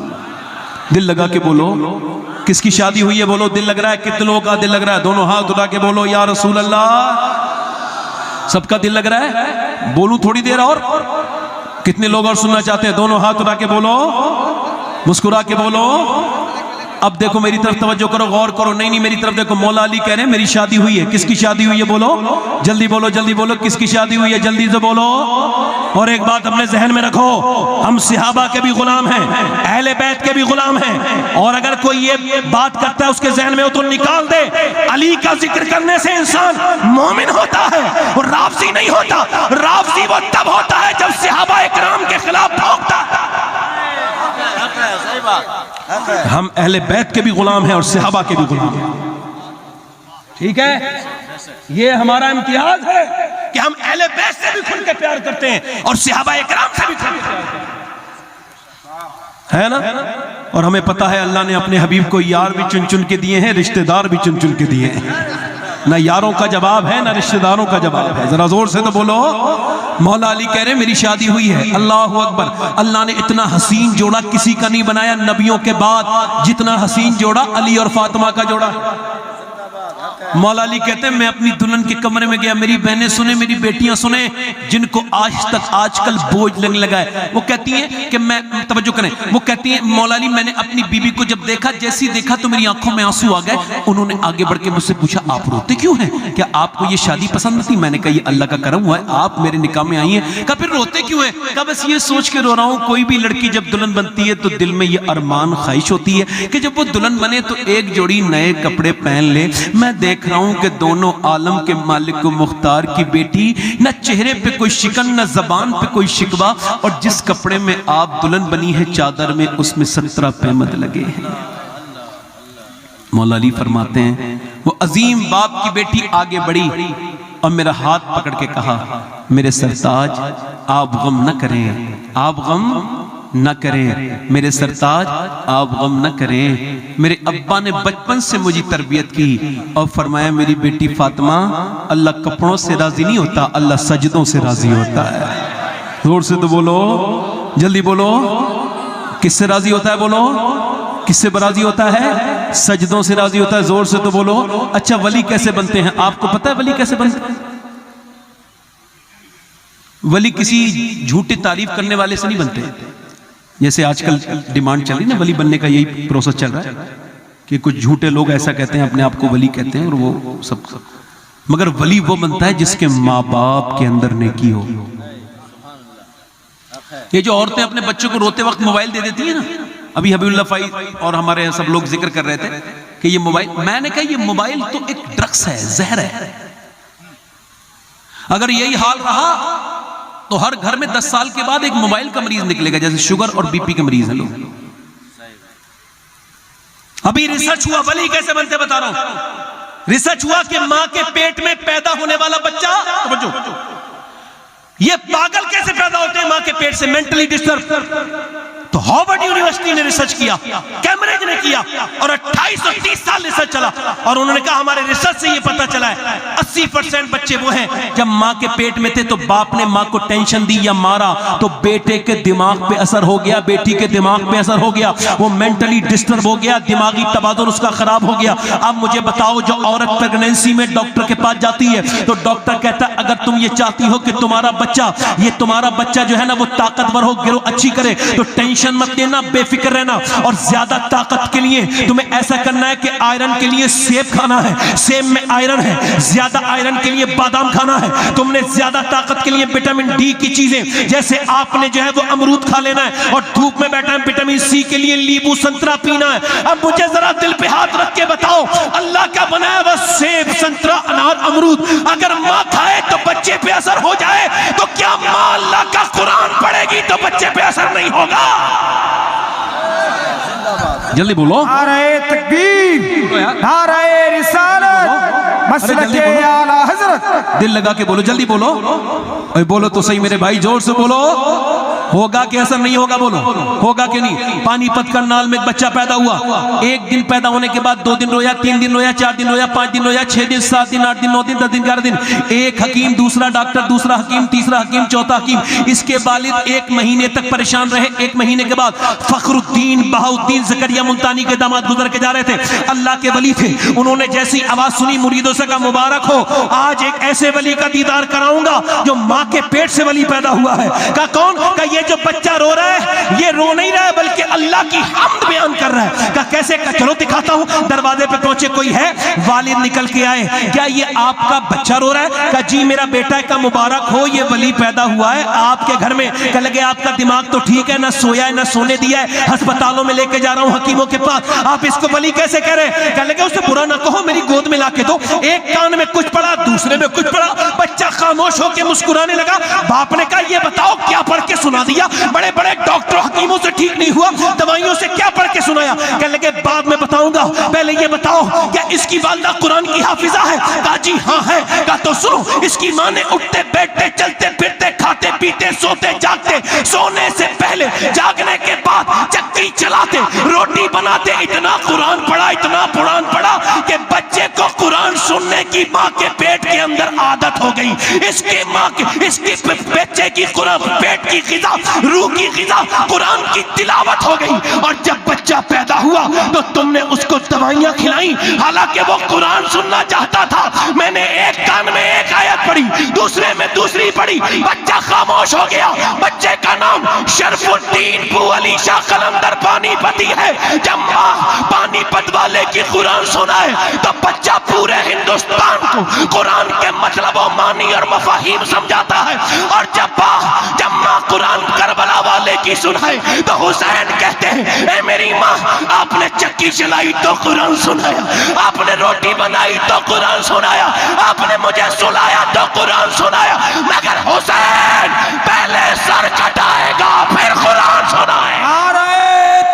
دل لگا کے بولو. کس کی شادی ہوئی ہے بولو, دل لگ رہا ہے, کتنے لوگوں کا دل لگ رہا ہے, دونوں ہاتھ اٹھا کے بولو یا رسول اللہ. سب کا دل لگ رہا ہے, بولوں تھوڑی دیر اور, کتنے لوگ اور سننا چاہتے ہیں, دونوں ہاتھ اٹھا کے بولو, مسکرا کے بولو. اب دیکھو میری طرف توجہ کرو, غور کرو, نہیں میری طرف دیکھو. مولا علی کہہ رہے ہیں میری شادی ہوئی ہے. کس کی شادی ہوئی ہے بولو, جلدی بولو, کس کی شادی ہوئی ہے جلدی سے بولو. اور ایک بات اپنے ذہن میں رکھو, ہم صحابہ کے بھی غلام ہیں, اہل بیت کے بھی غلام ہیں, اور اگر کوئی یہ بات کرتا ہے اس کے ذہن میں ہو تو نکال دے. علی کا ذکر کرنے سے انسان مومن ہوتا ہے اور رافضی نہیں ہوتا. رافضی وہ تب ہوتا ہے جب صحابہ اکرام کے خلاف بھونکتا ہے. ہم اہل بیت کے بھی غلام ہیں اور صحابہ کے بھی غلام ہیں, ٹھیک ہے. یہ ہمارا امتیاز ہے کہ ہم اہل بیت سے بھی کھل کے پیار کرتے ہیں اور صحابہ اکرام سے بھی کھل کے پیار کرتے ہیں, ہے نا. اور ہمیں پتا ہے اللہ نے اپنے حبیب کو یار بھی چن چن کے دیے ہیں, رشتہ دار بھی چن چن کے دیے ہیں. نہ یاروں کا جواب ہے نہ رشتہ داروں کا جواب ہے, ذرا زور سے تو بولو. مولا علی کہہ رہے میری شادی ہوئی ہے. اللہ اکبر. اللہ نے اتنا حسین جوڑا کسی کا نہیں بنایا نبیوں کے بعد جتنا حسین جوڑا علی اور فاطمہ کا جوڑا. مولا علی کہتے ہیں میں اپنی دلہن کے کمرے میں گیا, میری بہنیں سنیں, میری بیٹیاں سنیں, جن کو آج کل بوجھ لگنے لگا ہے. وہ کہتی ہیں کہ میں, توجہ کریں, وہ کہتی ہیں مولا علی میں نے اپنی بیوی کو جب دیکھا, جیسی دیکھا تو میری آنکھوں میں آنسو آ گئے. انہوں نے آگے بڑھ کے مجھ سے پوچھا آپ روتے کیوں ہیں, کیا آپ کو یہ شادی پسند نہیں؟ میں نے کہا یہ اللہ کا کرم ہوا ہے, آپ میرے نکاح میں آئی ہیں. کہا پھر روتے کیوں ہیں؟ کہا بس یہ سوچ کے رو رہا ہوں کوئی بھی لڑکی جب دلہن بنتی ہے تو دل میں یہ ارمان خواہش ہوتی ہے کہ جب وہ دلہن بنے تو ایک جوڑی نئے کپڑے پہن لے. میں دیکھ رہا ہوں کہ دونوں عالم کے مالک و مختار کی بیٹی, نہ چہرے پہ کوئی شکن نہ زبان پہ کوئی شکوہ, اور جس کپڑے میں آپ دلہن بنی ہے چادر میں اس میں 17 پیمد لگے ہیں. مولا علی فرماتے ہیں وہ عظیم باپ کی بیٹی آگے بڑھی اور میرا ہاتھ پکڑ کے کہا میرے سرتاج آپ غم نہ کریں, آپ غم نہ کریں, میرے سرتاج آپ غم نہ کریں. میرے ابا نے بچپن سے مجھے تربیت کی اور فرمایا میری بیٹی فاطمہ اللہ کپڑوں سے راضی نہیں ہوتا, اللہ سجدوں سے راضی ہوتا ہے. زور سے تو بولو, جلدی بولو, کس سے راضی ہوتا ہے بولو, کس سے راضی ہوتا ہے؟ سجدوں سے راضی ہوتا ہے. زور سے تو بولو. اچھا ولی کیسے بنتے ہیں آپ کو پتہ ہے ولی کیسے بنتے ہیں؟ ولی کسی جھوٹی تعریف کرنے والے سے نہیں بنتے. جیسے آج کل ڈیمانڈ چل رہی نا, ولی بننے کا یہی پروسیس چل رہا ہے کہ کچھ جھوٹے لوگ ایسا کہتے ہیں اپنے آپ کو ولی کہتے ہیں اور وہ سب, مگر ولی وہ بنتا ہے جس کے ماں باپ کے اندر نیکی ہو. یہ جو عورتیں اپنے بچوں کو روتے وقت موبائل دے دیتی ہیں نا, ابھی حبیب اللہ فائد اور ہمارے سب لوگ ذکر کر رہے تھے کہ یہ موبائل, میں نے کہا یہ موبائل تو ایک ڈرگس ہے, زہر ہے. اگر یہی حال رہا تو ہر گھر میں 10 سال کے بعد ایک موبائل کا مریض نکلے گا, جیسے شوگر اور بی پی کے مریض ہیں لوگ. ابھی ریسرچ ہوا ولی کیسے بنتے بتا رہا ہوں. ریسرچ ہوا کہ ماں کے پیٹ میں پیدا ہونے والا بچہ, یہ پاگل کیسے پیدا ہوتے ہیں ماں کے پیٹ سے, مینٹلی ڈسٹرب. تو ہارورڈ یونیورسٹی نے ریسرچ کیا, کیمبرج نے کیا, اور 2830 سال ریسرچ چلا, اور انہوں نے کہا ہمارے ریسرچ سے یہ پتا چلا ہے 80% بچے وہ ہیں جب ماں کے پیٹ میں تھے تو باپ نے ماں کو ٹینشن دی یا مارا تو بیٹے کے دماغ پہ اثر ہو گیا, بیٹی کے دماغ پہ اثر ہو گیا, وہ مینٹلی ڈسٹرب ہو گیا, دماغی توازن اس کا خراب ہو گیا. اب مجھے بتاؤ جو عورت پریگنینسی میں ڈاکٹر کے پاس جاتی ہے تو ڈاکٹر کہتا ہے اگر تم یہ چاہتی ہو کہ تمہارا بچہ جو ہے نا وہ طاقتور ہو, گرو اچھی کرے, تو ٹینشن مت لینا, بے فکر رہنا, اور زیادہ طاقت کے لیے تمہیں ایسا کرنا ہے کہ آئرن کے لیے سیب کھانا ہے، سیب میں آئرن ہے، زیادہ آئرن کے لیے بادام کھانا ہے، تم نے زیادہ طاقت کے لیے وٹامن ڈی کی چیزیں جیسے آپ نے جو ہے وہ امرود کھا لینا ہے، اور دھوپ میں بیٹھا ہے وٹامن سی کے لیے لیمبو سنترا پینا ہے۔ اب مجھے ذرا دل پہ ہاتھ رکھ کے بتاؤ، اللہ کا بنایا ہوا سیب، سنترا، انار، امرود اگر ماں کھائے تو بچے پہ اثر ہو جائے تو کیا ماں اللہ کا قرآن پڑھے گی تو بچے پہ اثر نہیں ہوگا؟ جلدی بولو، نعرہ تکبیر، نعرہ رسالت، مسلک اعلی حضرت۔ دل لگا کے بولو، جلدی بولو، اے بولو تو صحیح میرے بھائی، زور سے بولو۔ ہوگا کہ اثر نہیں ہوگا؟ بولو ہوگا کہ نہیں؟ پانی پت کا نال میں ایک بچہ پیدا ہوا، ایک دن پیدا ہونے کے بعد 2 دن رویا، 3 دن رویا، 4 دن رویا، 5 دن رویا، 6 دن، 7 دن، 8 دن، 9 دن، 10 دن، 11 دن۔ ایک حکیم، دوسرا ڈاکٹر، دوسرا حکیم، تیسرا حکیم، چوتھا حکیم، اس کے والد 1 مہینے تک پریشان رہے۔ 1 مہینے کے بعد فخر الدین بہاؤالدین زکریا ملتانی کے داماد گزر کے جا رہے تھے، اللہ کے ولی تھے، انہوں نے جیسی آواز سنی مریدوں سے کہا مبارک ہو، آج ایک ایسے ولی کا دیدار کراؤں گا جو ماں کے پیٹ سے ولی پیدا ہوا ہے۔ کہا کون؟ کہا یہ جو بچہ رو رہا ہے یہ رو نہیں رہا ہے بلکہ اللہ کی حمد بیان کر رہا ہے۔ کہا کیسے؟ کہا چلو دکھاتا ہوں۔ دروازے پہ پہنچے، کوئی ہے؟ والد نکل کے آئے، کیا یہ آپ کا بچہ رو رہا ہے؟ کہا جی میرا بیٹا ہے۔ کہا مبارک ہو، یہ ولی پیدا ہوا ہے آپ کے گھر میں۔ کہا لگے آپ کا دماغ تو ٹھیک ہے، نہ سویا ہے نہ سونے دیا ہے، ہسپتالوں میں لے کے جا رہا ہوں حکیموں کے پاس، آپ اس کو ولی کیسے کہہ رہے ہیں؟ کہا لگے اسے برا نہ کہو، میری گود میں لا کے دو۔ ایک کان میں کچھ پڑا، دوسرے میں کچھ پڑا، بچہ خاموش ہو کے مسکرانے لگا۔ باپ نے کہا یہ بتاؤ کیا پڑھ کے سنا دیا؟ بڑے بڑے ڈاکٹر حکیموں سے ٹھیک نہیں ہوا، دوائیوں سے کیا پڑھ کے سنایا؟ کہنے لگے بعد میں بتاؤں گا، پہلے یہ بتاؤ کیا اس کی والدہ قرآن کی حافظہ ہے؟ کہا جی ہاں ہے۔ کہا تو سنو، اس کی ماں نے اٹھتے بیٹھتے چلتے پھرتے کھاتے پیتے سوتے جاگتے، سونے سے پہلے جاگنے کے بعد چکی چلاتے روٹی بناتے اتنا قرآن پڑھا، اتنا قرآن پڑھا کہ بچے کو قرآن سننے کی ماں کے پیٹ کے اندر عادت ہو گئی۔ اس کے ماں کی، اس کے بچے کی قرآن پیٹ کی غذا، روح کی غذا قرآن کی تلاوت ہو گئی، اور جب بچہ پیدا ہوا تو تم نے اس کو دوائیاں کھلائیں حالانکہ وہ قرآن سننا چاہتا تھا۔ میں نے ایک کان میں ایک آیت پڑھی، دوسرے میں دوسری پڑھی، بچہ خاموش ہو گیا۔ بچے کا نام شرف الدین بو علی شاہ قلندر پانی پتی ہے۔ جب ماں پانی پت والے کی قرآن سنائے تو بچہ پورے ہندوستان کو قرآن کے مطلب و معنی اور مفاہیم سمجھاتا ہے، اور جب ماں قرآن کربلا والے کی سنائے تو حسین کہتے ہیں اے میری ماں، آپ نے چکی چلائی تو قرآن سنایا، آپ نے روٹی بنائی تو قرآن سنایا، آپ نے مجھے سلایا تو قرآن سنایا، مگر حسین پہلے سر کٹائے گا پھر قرآن سنائے۔ نعرہ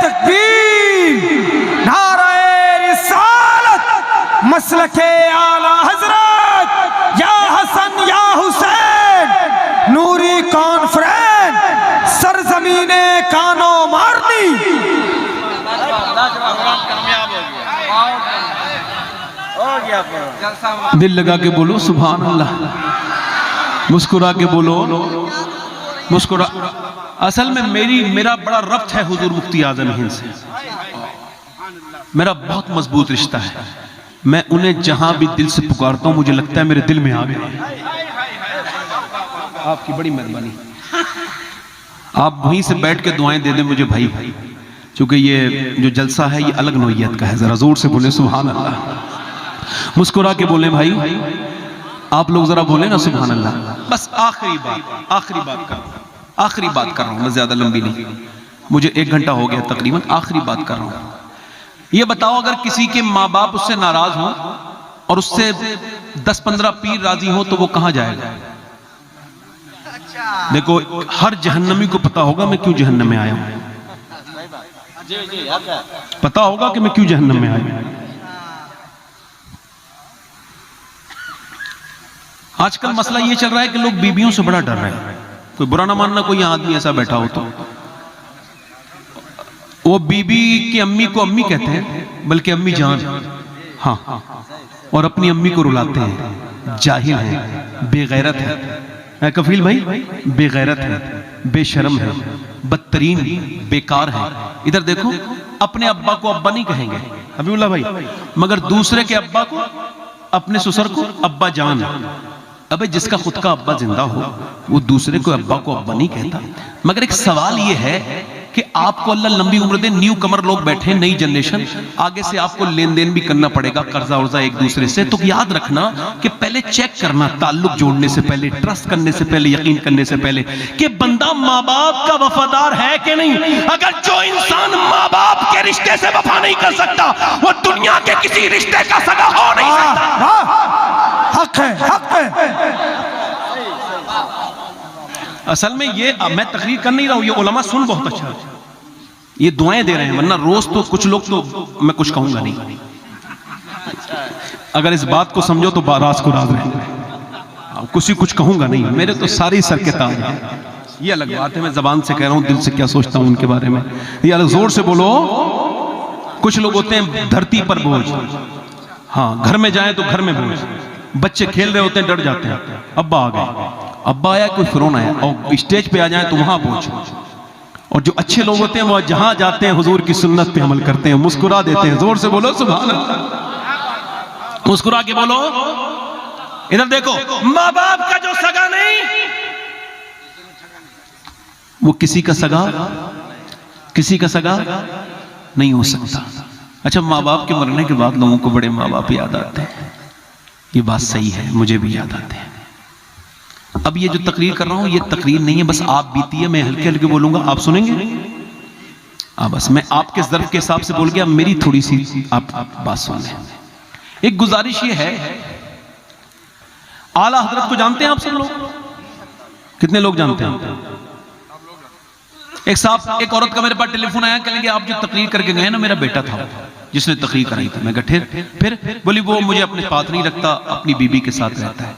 تکبیر، نعرہ رسالت، مسلک اعلی حضرت، یا حسن یا حسین، نوری کانفرنس، سرزمین کانو مارنی۔ دل لگا کے بولو سبحان اللہ، مسکرا کے بولو، مسکرا۔ اصل میں میرا بڑا ربط ہے حضور مفتی اعظم ہند سے، میرا بہت مضبوط رشتہ ہے، میں انہیں جہاں بھی دل سے پکارتا ہوں مجھے لگتا ہے میرے دل میں آ گئے۔ آپ کی بڑی مہربانی، آپ وہیں سے بیٹھ کے دعائیں دے دیں مجھے بھائی، چونکہ یہ جو جلسہ ہے یہ الگ نوعیت کا ہے، ذرا زور سے بولیں سبحان اللہ، مسکرا کے بولیں بھائی، آپ لوگ ذرا بولیں نا سبحان اللہ۔ بس آخری بات کر رہا ہوں، میں زیادہ لمبی نہیں، مجھے 1 گھنٹہ ہو گیا تقریباً، آخری بات کر رہا ہوں۔ یہ بتاؤ اگر کسی کے ماں باپ اس سے ناراض ہوں اور اس سے 10-15 پیر راضی ہوں تو وہ کہاں جائے گا؟ دیکھو ہر جہنمی کو پتا ہوگا میں کیوں جہنم میں آیا ہوں، پتا ہوگا کہ میں کیوں جہنم میں آیا ہوں۔ آج کل مسئلہ یہ چل رہا ہے کہ لوگ بیویوں سے بڑا ڈر رہے ہیں، کوئی برا نہ ماننا کوئی آدمی ایسا بیٹھا ہو تو، وہ بیوی کی امی کو امی کہتے ہیں بلکہ امی جان، ہاں، اور اپنی امی کو رلاتے ہیں، جاہل ہیں، بے غیرت ہے، کفیل بھائی بے غیرت ہے، بے شرم ہے، بدترین بیکار ہے۔ ادھر دیکھو اپنے ابا کو ابا نہیں کہیں گے حبیب اللہ بھائی، مگر دوسرے کے ابا کو، اپنے سسر کو ابا جان۔ ابے جس کا خود کا ابا زندہ ہو وہ دوسرے کو ابا نہیں کہتا۔ مگر ایک سوال یہ ہے کہ آپ کو اللہ لمبی عمر دے. نیو کمر لوگ بیٹھے, نئی جنریشن, آگے سے آپ کو لین دین بھی کرنا پڑے گا, قرضہ ورضہ ایک دوسرے سے. تو یاد رکھنا کہ پہلے چیک کرنا, تعلق جوڑنے سے پہلے, ٹرسٹ کرنے سے پہلے, یقین کرنے سے پہلے کہ بندہ ماں باپ کا وفادار ہے کہ نہیں. اگر جو انسان ماں باپ کے رشتے سے وفا نہیں کر سکتا, وہ دنیا کے کسی رشتے کا سگا ہو نہیں سکتا. حق ہے, حق ہے. اصل میں یہ میں تقریر کر نہیں رہا ہوں, یہ علماء سن بہت اچھا, یہ دعائیں دے رہے ہیں, ورنہ روز تو کچھ لوگ تو میں کچھ کہوں گا نہیں. اگر اس بات کو سمجھو تو راز کو راز رہے, کچھ کہوں گا نہیں. میرے تو ساری سر کے تاج ہیں, یہ الگ بات ہے, میں زبان سے کہہ رہا ہوں, دل سے کیا سوچتا ہوں ان کے بارے میں. یہ الگ, زور سے بولو. کچھ لوگ ہوتے ہیں دھرتی پر بوجھ, ہاں گھر میں جائیں تو گھر میں بوجھ, بچے کھیل رہے ہوتے ہیں ڈر جاتے ہیں, ابا آ گئے, ابا آیا کوئی فرعون آیا, اور اسٹیج پہ آ جائیں تو وہاں بوجھ. اور جو اچھے لوگ ہوتے ہیں وہ جہاں جاتے ہیں حضور کی سنت پہ عمل کرتے ہیں, مسکرا دیتے ہیں. زور سے بولو سبحان اللہ, مسکرا کے بولو. ادھر دیکھو, ماں باپ کا جو سگا نہیں وہ کسی کا سگا نہیں ہو سکتا. اچھا, ماں باپ کے مرنے کے بعد لوگوں کو بڑے ماں باپ یاد آتے ہیں, یہ بات صحیح ہے, مجھے بھی یاد آتے ہیں. اب یہ جو تقریر کر رہا ہوں یہ تقریر نہیں ہے, بس آپ بیتی ہے, میں ہلکے ہلکے بولوں گا, آپ سنیں گے. بس میں آپ کے ظرف کے حساب سے بول گیا, میری تھوڑی سی آپ بات سن لیں. ایک گزارش یہ ہے, اعلیٰ حضرت کو جانتے ہیں آپ سب لوگ؟ کتنے لوگ جانتے ہیں؟ ایک عورت کا میرے پاس ٹیلی فون آیا, کہیں گے آپ جو تقریر کر کے گئے نا, میرا بیٹا تھا جس نے تقریر کرائی تھی. میں کہا پھر بولی وہ مجھے اپنے پاس نہیں رکھتا, اپنی بیوی کے ساتھ رہتا ہے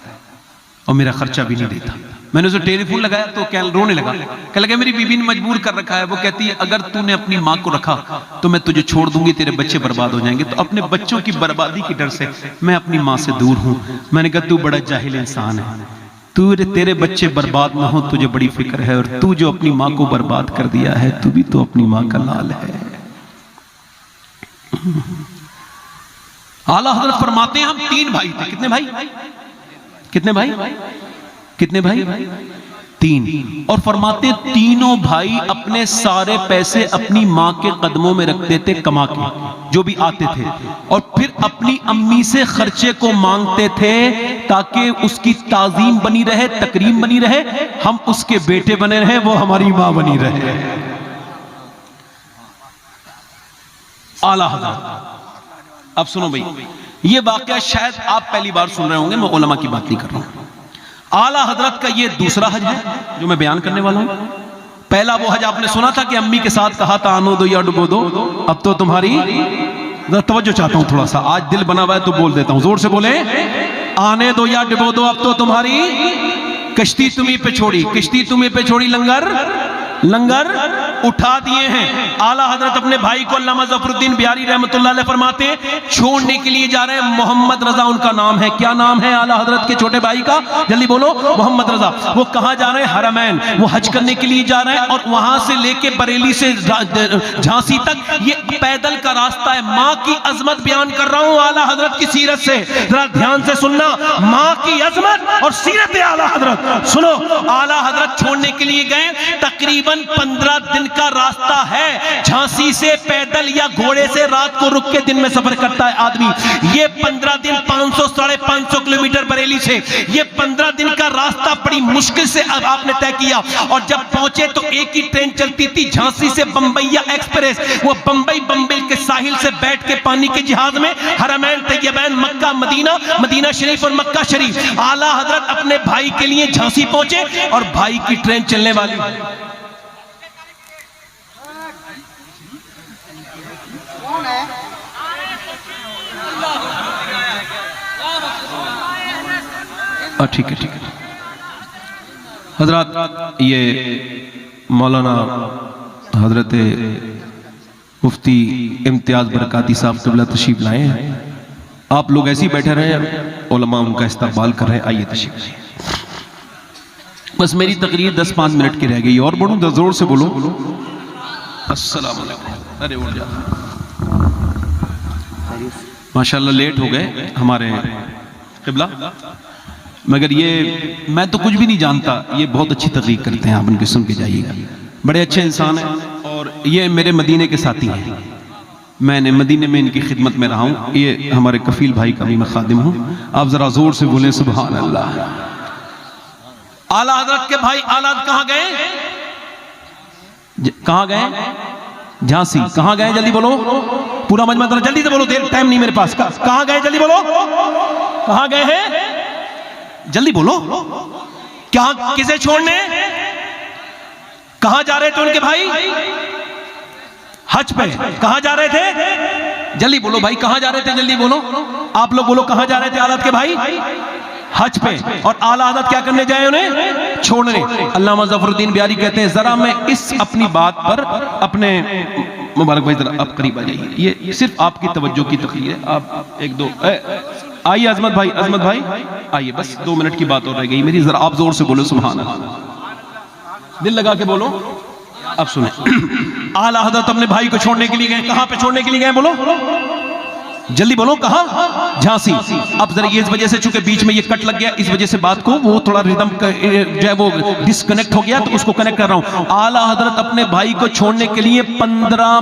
اور میرا خرچہ بھی نہیں دیتا. میں نے اسے ٹیلی فون لگایا تو رونے لگا, کہنے لگا میری بیوی نے مجبور کر رکھا ہے. وہ کہتی ہے اگر تو نے اپنی ماں کو رکھا تو میں تجھے چھوڑ دوں گی, تیرے بچے برباد ہو جائیں گے. تو اپنے بچوں کی بربادی کی ڈر سے میں اپنی ماں سے دور ہوں. میں نے کہا تو بڑا جاہل انسان ہے, تیرے بچے برباد نہ ہو تجھے بڑی فکر ہے, اور تو جو اپنی ماں کو برباد کر دیا ہے تو بھی تو اپنی ماں کا لال ہے. اعلیٰ حضرت فرماتے ہیں ہم 3 بھائی تھے. کتنے بھائی؟ 3. اور فرماتے تینوں بھائی اپنے سارے پیسے اپنی ماں کے قدموں میں رکھتے تھے کما کے, جو بھی آتے تھے, اور پھر اپنی امی سے خرچے کو مانگتے تھے تاکہ اس کی تعظیم بنی رہے, تکریم بنی رہے, ہم اس کے بیٹے بنے رہے, وہ ہماری ماں بنی رہے. اعلیٰ حضرت. اب سنو بھائی, یہ واقعہ شاید آپ پہلی بار سن رہے ہوں گے, میں علماء کی بات نہیں کر رہا ہوں. اعلیٰ حضرت کا یہ دوسرا حج ہے جو میں بیان کرنے والا ہوں. پہلا وہ حج آپ نے سنا تھا کہ امی کے ساتھ کہا تھا آنو دو یا ڈبو دو, اب تو تمہاری توجہ چاہتا ہوں تھوڑا سا, آج دل بنا ہوا ہے تو بول دیتا ہوں, زور سے بولیں, آنے دو یا ڈبو دو, اب تو تمہاری کشتی تمہیں پہ چھوڑی, لنگر اٹھا دیے ہیں. اعلیٰ حضرت اپنے بھائی کو علامہ ظفر الدین بیاری رحمۃ اللہ علیہ فرماتے ہیں چھوڑنے کے لیے جا رہے ہیں. محمد رضا ان کا نام ہے. کیا نام ہے اعلیٰ حضرت کے چھوٹے بھائی کا؟ جلدی بولو. محمد رضا. وہ کہاں جا رہے ہیں؟ حرمین. وہ حج کرنے کے لیے جا رہے ہیں, اور وہاں سے لے کے بریلی سے جھانسی تک یہ پیدل کا راستہ ہے. ماں کی عظمت بیان کر رہا ہوں اعلیٰ حضرت کی سیرت سے, ذرا دھیان سے سننا. ماں کی عظمت اور سیرت اعلیٰ حضرت سنو. اعلیٰ حضرت چھوڑنے کے لیے گئے, تقریباً 15 دن کا راستہ ہے. جھانسی سے پیدل یا گھوڑے سے رات کو رک کے دن میں سفر کرتا ہے آدمی. یہ 15 دن 500-550 کلومیٹر بریلی سے, یہ 15 دن کا راستہ بڑی مشکل سے آپ نے طے کیا. اور جب پہنچے تو ایک ہی ٹرین چلتی تھی جھانسی سے بمبئیا ایکسپریس. وہ بمبئی کے ساحل سے بیٹھ کے پانی کے جہاز میں حرمین طیبین مکہ مدینہ شریف اور مکہ شریف. اعلیٰ حضرت اپنے بھائی کے لیے جھانسی پہنچے, اور بھائی کی ٹرین چلنے والی. ٹھیک ہے حضرات, یہ مولانا حضرت مفتی امتیاز برکاتی صاحب قبلہ تشریف لائے ہیں. آپ لوگ ایسے ہی بیٹھے رہے, علماء ان کا استقبال کر رہے ہیں. آئیے تشریف لائیے. بس میری تقریر 10-5 منٹ کی رہ گئی, اور بڑھوں زور سے بولو. السلام علیکم. ارے اٹھ جا, ماشاءاللہ لیٹ ہو گئے ہمارے قبلہ, مگر یہ میں تو کچھ بھی نہیں جانتا, یہ بہت اچھی تقریر کرتے ہیں, آپ ان کی سن کے جائیے گا. بڑے اچھے انسان ہیں, اور یہ میرے مدینے کے ساتھی ہیں، میں نے مدینے میں ان کی خدمت میں رہا ہوں، یہ ہمارے کفیل بھائی کا بھی میں خادم ہوں۔ آپ ذرا زور سے بولیں سبحان اللہ۔ اعلیٰ حضرت کے بھائی اعلیٰ کہاں گئے؟ کہاں گئے؟ جھانسی۔ کہاں گئے جلدی بولو، پورا مجمع ذرا جلدی سے بولو، دیر ٹائم نہیں میرے پاس۔ کہاں گئے جلدی بولو، کہاں گئے ہیں جلدی بولو، کیا کسے چھوڑنے؟ کہاں جا رہے تھے ان کے بھائی؟ حج پہ۔ کہاں جا رہے تھے جلدی بولو بھائی، کہاں جا رہے تھے جلدی بولو، آپ لوگ بولو کہاں جا رہے تھے اعلیٰ کے بھائی؟ حج پہ۔ اور اعلیٰ حضرت کیا کرنے جائے انہیں؟ چھوڑنے۔ علامہ ظفر الدین بیاری کہتے ہیں ذرا میں اس اپنی بات پر اپنے مبارک بھائی ذرا آپ قریب آ جائیے، یہ صرف آپ کی توجہ کی تقریر ہے، آپ ایک دو آئیے عظمت بھائی، عظمت بھائی آئیے، بس 2 منٹ کی بات اور رہ گئی میری، ذرا آپ زور سے بولو سبحان اللہ، دل لگا کے بولو۔ اب سنیں، اعلیٰ حضرت اپنے بھائی کو چھوڑنے کے لیے گئے، کہاں پہ چھوڑنے کے لیے گئے بولو جلدی بولو، کہاں؟ جھانسی۔ اب ذرا یہ اس وجہ سے چونکہ بیچ میں یہ کٹ لگ گیا، اس وجہ سے بات کو وہ تھوڑا ریدم جو ہے وہ ڈسکنیکٹ ہو گیا، تو اس کو کنیکٹ کر رہا ہوں۔ اعلیٰ حضرت اپنے بھائی کو چھوڑنے کے لیے 15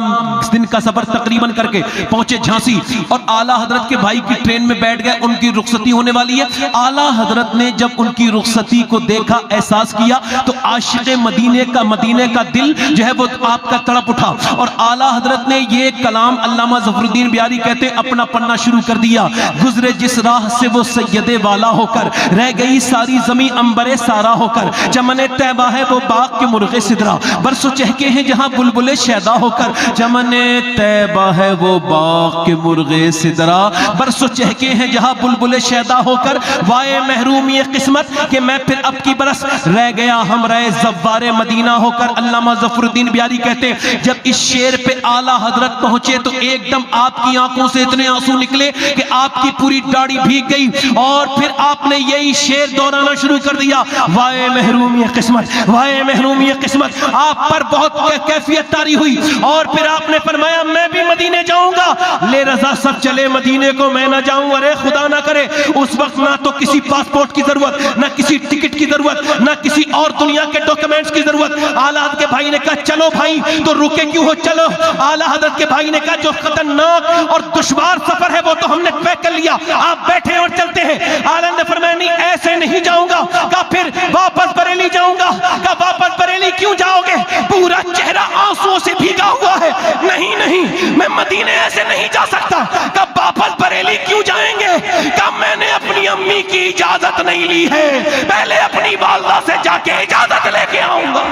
دن کا سفر تقریباً کر کے پہنچے جھانسی، اور اعلیٰ حضرت کے بھائی کی ٹرین میں بیٹھ گئے، ان کی رخصتی ہونے والی ہے۔ اعلیٰ حضرت نے جب ان کی رخصتی کو دیکھا، احساس کیا، تو عاشق مدینے کا دل جو ہے وہ آپ کا تڑپ اٹھا، اور اعلیٰ حضرت نے یہ کلام علامہ ظفر الدین بیاری کہتے اپنا پڑھنا شروع کر دیا۔ گزرے جس راہ سے وہ سید والا ہو کر، رہ گئی ساری زمین انبر سارا ہو کر، چمن طیبہ ہے وہ باغ کے مرغ سدرا، برسو چہکے ہیں جہاں بلبل شیدا ہو کر، چمن طیبہ ہے وہ باغ کے مرغ سدرا، برسو چہکے ہیں جہاں بلبل شیدا ہو کر، وائے محرومی قسمت کہ میں پھر اب کی برس رہ گیا ہمراہ زوار مدینہ ہو کر۔ علامہ ظفر الدین بیاری کہتے جب اس شعر پہ اعلیٰ حضرت پہنچے تو ایک دم آپ کی آنکھوں سے اتنے آنسو نکلے کہ آپ کی پوری داڑھی بھیگ گئی، اور پھر آپ نے یہی شعر دہرانا شروع کر دیا، وائے محرومی قسمت، وائے محرومی قسمت۔ آپ پر بہت کیفیت طاری ہوئی، اور پھر آپ نے فرمایا میں بھی مدینے جاؤں گا، لے رضا سب چلے مدینے کو میں نہ جاؤں، ارے خدا نہ کرے اس وقت نہ تو کسی پاسپورٹ کی ضرورت، نہ کسی ٹکٹ کی ضرورت، نہ کسی اور دنیا کے ڈاکیومنٹس کی ضرورت۔ اعلیٰ حضرت کے بھائی نے کہا چلو بھائی، تو رکے کیوں ہو، چلو۔ اعلیٰ حضرت کے بھائی نے کہا جو خطرناک اور دشوار سفر ہے وہ تو ہم نے طے کر لیا، آپ بیٹھے اور چلتے ہیں۔ اعلیٰ نے فرمایا نہیں ایسے نہیں جاؤں گا، کہا پھر واپس بریلی جاؤں گا، کہا واپس بریلی کیوں جاؤ گے، پورا چہرہ آنسوؤں سے بھیگا ہوا ہے، نہیں نہیں میں مدینے ایسے نہیں جا سکتا، کہا واپس بریلی کیوں جائیں گے، کہا میں نے اپنی امی کی اجازت نہیں لی ہے، پہلے اپنی والدہ سے جا کے اجازت لے کے آؤں گا۔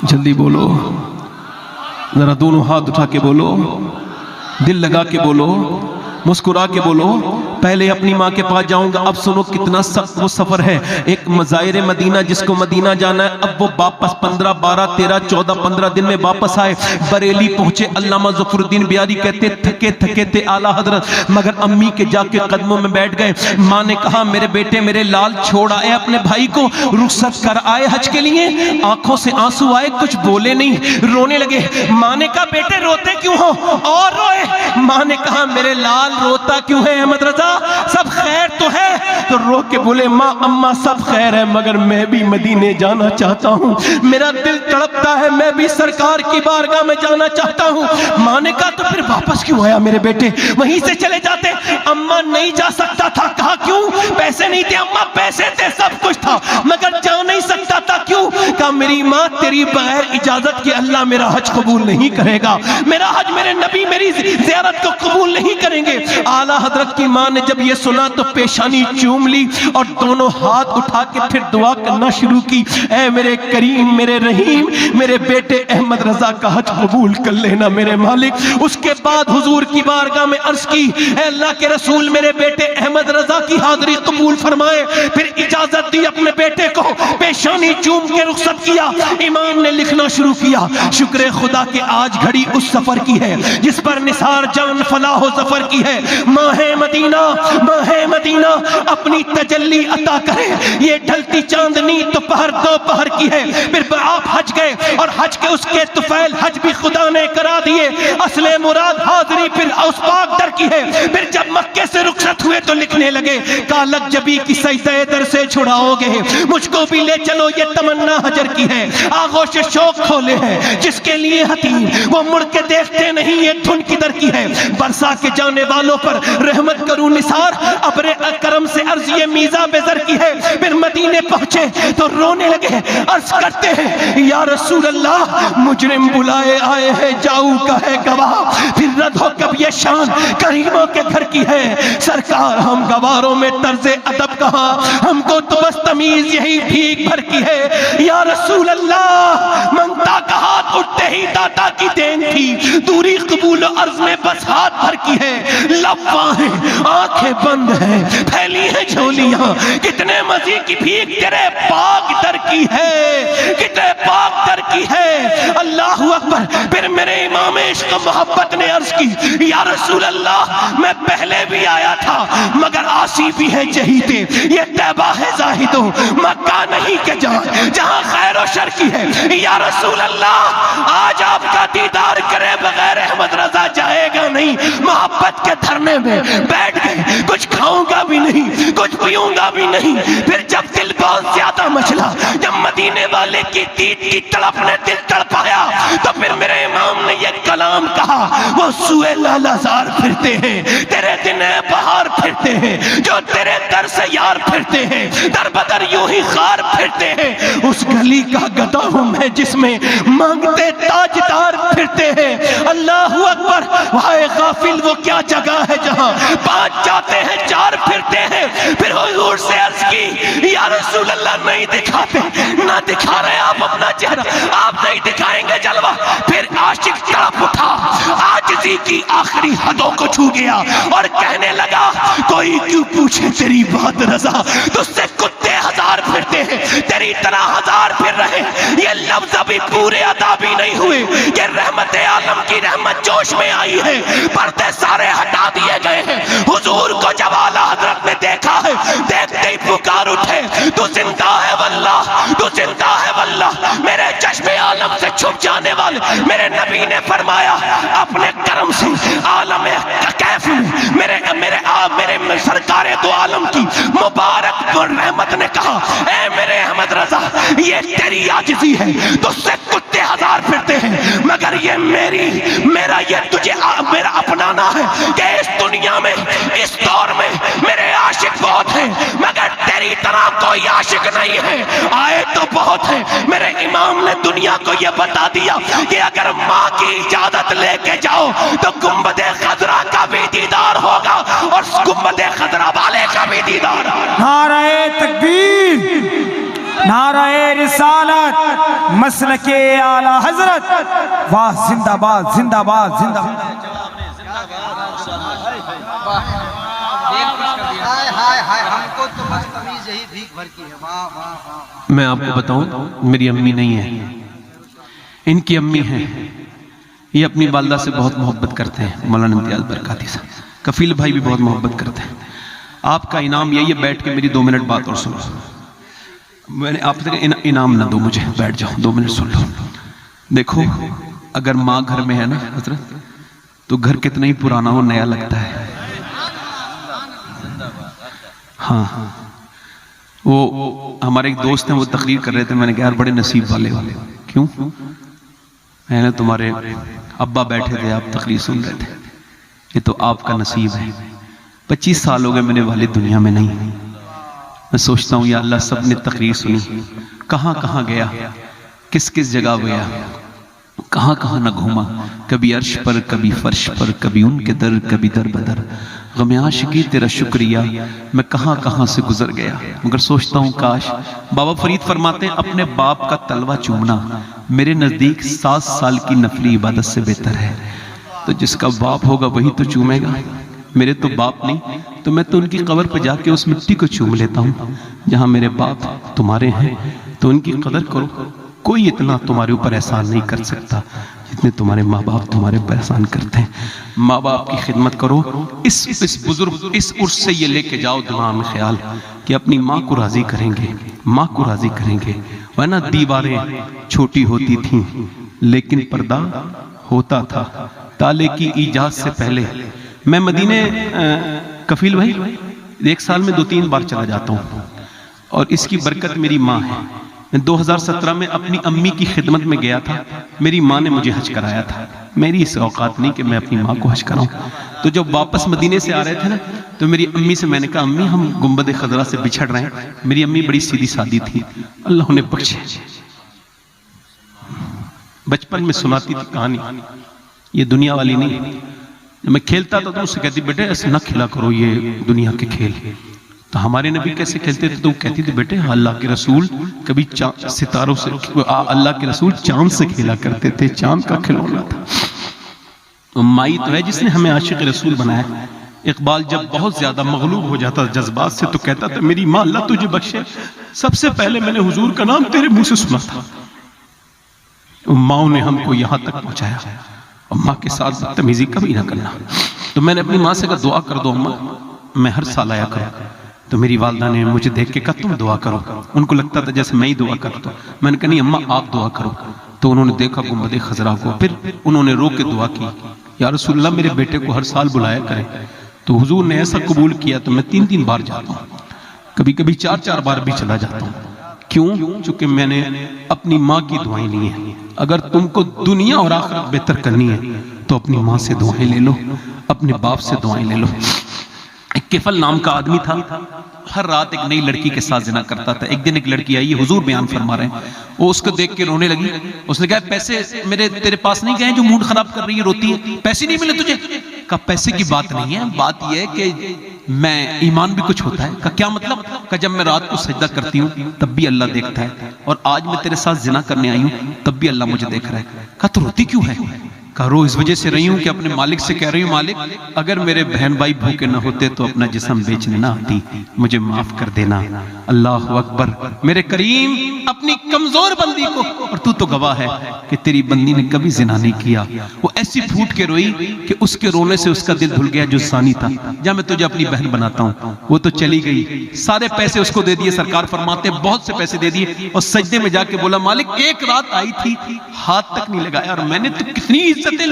جلدی بولو، ذرا دونوں ہاتھ اٹھا کے بولو، دل لگا کے بولو، مسکرا کے بولو، پہلے اپنی ماں کے پاس جاؤں گا۔ اب سنو کتنا سخت وہ سفر ہے، ایک مزائر مدینہ جس کو مدینہ جانا ہے، اب وہ واپس 15 12 13 14 15 دن میں واپس آئے، بریلی پہنچے۔ علامہ ظفر الدین بیاری کہتے تھکے تھکے تھے اعلیٰ حضرت، مگر امی کے جا کے قدموں میں بیٹھ گئے۔ ماں نے کہا میرے بیٹے میرے لال چھوڑ آئے اپنے بھائی کو، رخصت کر آئے حج کے لیے، آنکھوں سے آنسو آئے، کچھ بولے نہیں، رونے لگے۔ ماں نے کہا بیٹے روتے کیوں ہو، اور روئے۔ ماں نے کہا میرے لال روتا کیوں ہے احمد رضا، سب خیر تو ہے، تو رو کے بولے ماں اماں سب خیر ہے مگر میں بھی مدینے جانا چاہتا ہوں، میرا دل تڑپتا ہے، میں بھی سرکار کی بارگاہ میں جانا چاہتا ہوں۔ ماں نے کہا تو پھر واپس کیوں آیا میرے بیٹے، وہیں سے چلے جاتے۔ اماں نہیں جا سکتا تھا، کہا کیوں، پیسے نہیں تھے اماں، پیسے تھے سب کچھ تھا مگر جا نہیں سکتا تھا، کیوں، کہا میری ماں تیری بغیر اجازت کے اللہ میرا حج قبول نہیں کرے گا، میرا حج میرے نبی میری زیارت کو قبول نہیں کریں گے۔ اعلیٰ حضرت کی ماں نے جب یہ سنا تو پیشانی چوم لی اور دونوں ہاتھ اٹھا کے پھر دعا کرنا شروع کی، اے میرے کریم میرے رحیم، میرے بیٹے احمد رضا کا حج قبول کر لینا میرے مالک۔ اس کے بعد حضور کی بارگاہ میں عرض کی، اے اللہ کے رسول میرے بیٹے احمد رضا کی حاضری قبول فرمائے۔ پھر اجازت دی اپنے بیٹے کو، پیشانی چوم کے رخصت کیا۔ امام نے لکھنا شروع کیا، شکر خدا کہ آج گھڑی اس سفر کی ہے جس پر نثار جان فلاح و ظفر کی ہے۔ ماہ مدینہ، ماہ مدینہ اپنی تجلی عطا کرے، یہ ڈھلتی چاندنی دوپہر دوپہر کی ہے۔ پھر آپ حج گئے اور حج کے اس کے طفیل حج بھی خدا نے کرا دیے، اصل مراد حاضری پھر اس پاک در کی ہے۔ پھر جب مکے سے رخصت ہوئے تو لکھنے لگے کالک جبی کی سجدہ در سے چھڑاؤ گے، مجھ کو بھی لے چلو یہ تمنا حجر کی ہے، آغوش شوق کھولے ہے جس کے لیے حتیم وہ مڑ کے دیکھتے نہیں یہ دھن کدھر کی ہے، برسا کے جانے والوں پر رحمت کروں نثار، ابر کرم سے عرض یہ میزہ بزر کی ہے۔ پھر مدینے پہنچے تو رونے لگے، عرض کرتے ہیں یا رسول اللہ مجرم بلائے آئے ہیں جاؤ کا ہے گواہ، پھر رد ہو کب یہ شان کریموں کے گھر کی ہے، سرکار ہم گواروں میں طرز ادب کہاں، ہم کو تو بس تمیز یہی بھیک بھر کی ہے۔ یا رسول اللہ منگتا کا ہاتھ اٹھتے ہی داتا کی دین تھی، دوری قبول و عرض میں بس ہاتھ بھر کی ہے، لب ہیں آنکھیں بند ہیں پھیلی ہیں جھولیاں، کتنے مزے کی بھیک تیرے پاک در کی ہے، کتنے پاک در کی ہے۔ اللہ اکبر۔ پھر میرے امام عشق محبت نے عرض کی یا رسول اللہ میں پہلے بھی آیا تھا مگر آسی بھی ہے جہیتے، یہ طیبہ ہے زاہدوں مکہ نہیں کہ جہاں خیر و شر کی ہے۔ یا رسول اللہ آج آپ کا دیدار کرے بغیر احمد رضا جائے گا نہیں، محبت کے دھرنے میں بیٹھ گئے، کچھ کھاؤں گا بھی نہیں کچھ پیوں گا بھی نہیں۔ پھر جب دل بہت زیادہ مچلا، جب مدینے والے کی دید کی تڑپ نے دل تڑپایا، تو پھر میرے امام نے یہ کلام کہا وہ سوئے لالا زار پھرتے ہیں، تیرے دن بہار پھرتے ہیں، جو تیرے در سے یار پھرتے ہیں، در بدر یوں ہی خار پھرتے ہیں، اس گلی کا گدا ہوں میں جس میں مانگتے تاجدار پھرتے ہیں۔ اللہ اکبر۔ وہاں غافل وہ کیا جگہ ہے جہاں پانچ جاتے ہیں چار پھرتے ہیں۔ پھر حضور سے عرض کی یا رسول اللہ نہیں دکھاتے، نہ دکھا رہے آپ اپنا چہرہ، آپ نہیں دکھائیں گے جلوہ۔ پھر عاشق تڑپ اٹھا، عاجزی کی آخری حدوں کو چھو گیا اور کہنے لگا کوئی کیوں پوچھے تیری بات رضا، تجھ سے کتے ہزار پھرتے ہیں، تیری طرح ہزار پھر رہے۔ یہ لفظ ابھی پورے ادا بھی نہیں ہوئے کہ رحمت عالم کی رحمت جوش میں آئی ہے، پردے سارے ہٹا دیے گئے ہیں۔ حضور کو جب اعلیٰ حضرت نے دیکھا ہے، دیکھتے ہی پکار اٹھے تو زندہ ہے واللہ، تو زندہ ہے واللہ، میرے چشم عالم سے چھپ جانے والے۔ میرے نبی نے فرمایا اپنے کرم سے عالم کیف میں میرے سرکار دو عالم کی مبارک رحمت نے کہا اے میرے احمد رضا یہ تیری عاجزی ہے، تجھ سے کتے ہزار پھرتے ہیں مگر یہ میرا یہ تجھے میرا اپنانا ہے کہ اس دنیا میں اس دور میں میرے عاشق بہت ہیں مگر تیری طرح کوئی عاشق نہیں ہے۔ آئے تو بہت ہیں، میرے امام نے دنیا کو یہ بتا دیا کہ اگر ماں کی اجازت لے کے جاؤ تو گنبد خضرا کا بھی دیدار ہوگا اور گنبد خضرا والے کا بھی دیدار ہوگا۔ نعرہ تکبیر، نعرہ رسالت، مسلک اعلی حضرت، واہ زندہ باد زندہ باد زندہ باد۔ ہم کو تو بس تمیز یہی بھیک بھر کی ہے۔ واہ واہ واہ۔ میں آپ کو بتاؤں میری امی نہیں ہے، ان کی امی ہیں، یہ اپنی والدہ سے بہت محبت کرتے ہیں، مولانا امتیاز برکاتی صاحب، کفیل بھائی بھی بہت محبت کرتے ہیں۔ آپ کا انعام یہی ہے بیٹھ کے میری 2 منٹ بات اور سنو۔ میں نے آپ سے انعام نہ دو مجھے، بیٹھ جاؤ 2 منٹ سن لو۔ دیکھو اگر ماں گھر میں ہے نا حضرت تو گھر کتنا ہی پرانا ہو نیا لگتا ہے۔ ہاں وہ ہمارے ایک دوست ہیں وہ تقریر کر رہے تھے، میں نے کہا یار بڑے نصیب والے کیوں؟ میں نے تمہارے ابا بیٹھے تھے آپ تقریر سن رہے تھے، یہ تو آپ کا نصیب ہے۔ 25 سال ہو گئے میرے والد دنیا میں نہیں، میں سوچتا ہوں یا اللہ سب نے تقریر سنی، کہاں کہاں گیا، کس کس جگہ گیا، کہاں کہاں نہ گھوما، کبھی عرش پر کبھی فرش پر، کبھی ان کے در کبھی در بدر، غم عاشقی تیرا شکریہ میں کہاں کہاں سے گزر گیا۔ مگر سوچتا ہوں کاش، بابا فرید فرماتے ہیں اپنے باپ کا تلوہ چومنا میرے نزدیک 7 سال کی نفلی عبادت سے بہتر ہے۔ تو جس کا باپ ہوگا وہی تو چومے گا، میرے تو باپ نہیں تو میں تو ان کی قبر پہ جا کے اس مٹی کو چوم لیتا ہوں۔ جہاں میرے باپ تمہارے ہیں تو ان کی قدر کرو، کوئی اتنا تمہارے اوپر احسان نہیں کر سکتا جتنے تمہارے ماں باپ تمہارے اوپر احسان کرتے ہیں۔ ماں باپ کی خدمت کرو، اس بزرگ اس عرص سے یہ لے کے جاؤ دماغ میں خیال کہ اپنی ماں کو راضی کریں گے، ماں کو راضی کریں گے۔ ورنہ دیواریں چھوٹی ہوتی تھیں لیکن پردہ ہوتا تھا۔ تالے کی ایجاد سے پہلے میں مدینے کفیل بھائی 1 سال میں 2-3 بار چلا جاتا ہوں، اور اس کی برکت میری ماں ہے۔ میں 2017 میں اپنی امی کی خدمت میں گیا تھا، میری ماں نے مجھے حج کرایا تھا، میری اس اوقات نہیں کہ میں اپنی ماں کو حج کراؤں۔ تو جب واپس مدینے سے آ رہے تھے نا، تو میری امی سے میں نے کہا امی ہم گنبد خضرا سے بچھڑ رہے ہیں۔ میری امی بڑی سیدھی سادی تھی، اللہ انہیں بخشے، بچپن میں سناتی تھی کہانی، یہ دنیا والی نہیں۔ جب میں کھیلتا تھا تو اس سے کہتی بیٹے ایسے نہ کھیلا کرو یہ دنیا کے کھیل۔ تو ہمارے نبی کیسے کھیلتے تھے؟ تو وہ کہتی تھی بیٹے اللہ کے رسول کبھی ستاروں سے، اللہ کے رسول چاند سے کھیلا کرتے تھے، چاند کا کھلونا تھا۔ مائی تو ہے جس نے ہمیں عاشق رسول بنایا۔ اقبال جب بہت زیادہ مغلوب ہو جاتا جذبات سے تو کہتا تھا میری ماں اللہ تجھے بخشے، سب سے پہلے میں نے حضور کا نام تیرے منہ سے سنا تھا، ماں نے ہم کو یہاں تک پہنچایا، اور ماں کے ساتھ بدتمیزی کبھی نہ کرنا۔ تو میں نے اپنی ماں سے کہا دعا کر دو اماں، میں ہر سال آیا کروں۔ تو میری والدہ نے مجھے دیکھ کے کہا تم دعا کرو، ان کو لگتا تھا جیسے میں ہی دعا کرتا ہوں۔ میں نے کہا نہیں اماں آپ دعا کرو۔ تو انہوں نے دیکھا گنبد خضرا کو، پھر انہوں نے رو کے دعا کی یا رسول اللہ میرے بیٹے کو ہر سال بلایا کریں۔ تو حضور نے ایسا قبول کیا تو میں 3 بار جاتا ہوں، کبھی کبھی 4 بار بھی چلا جاتا ہوں۔ کیوں؟ چونکہ میں نے اپنی ماں کی دعائیں لی ہیں۔ اگر تم کو دنیا اور آخرت بہتر کرنی ہے تو اپنی ماں سے دعائیں لے لو، اپنے باپ سے دعائیں لے لو۔ ایک کفل نام کا آدمی تھا، ہر رات ایک نئی لڑکی کے ساتھ زنا کرتا تھا۔ ایک دن ایک لڑکی آئی، حضور بیان فرما رہے ہیں، وہ اس کو دیکھ کے رونے لگی۔ اس نے کہا پیسے میرے تیرے پاس نہیں گئے جو موڈ خراب کر رہی ہے، روتی ہے، پیسے نہیں ملے تجھے؟ کہا پیسے کی بات نہیں ہے، بات یہ ہے کہ میں ایمان بھی کچھ ہوتا ہے۔ کہا کیا مطلب؟ کہا جب میں رات کو سجدہ کرتی ہوں تب بھی اللہ دیکھتا ہے، اور آج میں تیرے ساتھ زنا کرنے آئی ہوں تب بھی اللہ مجھے دیکھ رہا ہے۔ کہا تو روتی کیوں ہے؟ کہا رو اس وجہ سے رہی ہوں کہ اپنے مالک سے کہہ رہی ہوں مالک اگر میرے بہن بھائی بھوکے نہ ہوتے تو اپنا جسم بیچنے نہ آتی، مجھے معاف کر دینا۔ اللہ اکبر، میرے کریم اپنی کمزور بندی کو، اور تو گواہ ہے کہ تیری بندی نے کبھی زنا نہیں کیا۔ وہ ایسی پھوٹ کے روئی کہ اس کے رونے سے اس کا دل دھل گیا جو زانی تھا۔ جا میں تجھے اپنی بہن بناتا ہوں۔ وہ تو چلی گئی، سارے پیسے اس کو دے دیے، سرکار فرماتے ہیں بہت سے پیسے دے دیے، اور سجدے میں جا کے بولا مالک ایک رات آئی تھی ہاتھ تک نہیں لگایا، اور میں نے تو کتنی عزتیں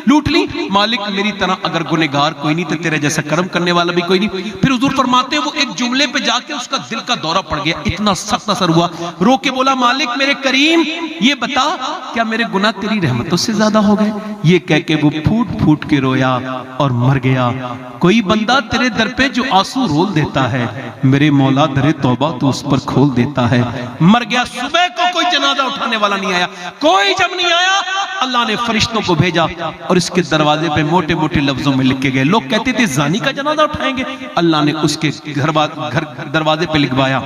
لوٹ لی، مالک میری طرح اگر گنہگار کوئی نہیں تو تیرے جیسا کرم کرنے والا بھی کوئی نہیں۔ پھر حضور فرماتے ہیں وہ ایک جملے پہ جا کے اس کا دل کا دورہ پڑ گیا، اتنا سخت اثر ہوا، رو کے بولا مالک میرے کریم یہ بتا کیا میرے گناہ تیری رحمتوں سے زیادہ ہو گئے؟ یہ کہہ کے وہ پھوٹ پھوٹ کے رویا اور مر گیا۔ کوئی بندہ تیرے در پہ جو آنسو رول دیتا ہے میرے مولا در توبہ تو اس پر کھول دیتا ہے۔ مر گیا، صبح کو کوئی جنازہ اٹھانے والا نہیں آیا، کوئی جب نہیں آیا اللہ نے فرشتوں کو بھیجا اور اس کے دروازے پہ موٹے موٹے لفظوں میں لکھ کے گئے۔ لوگ کہتے تھے زانی کا جنازہ اٹھائیں گے، اللہ نے اس کے گھر دروازے پہ لکھوایا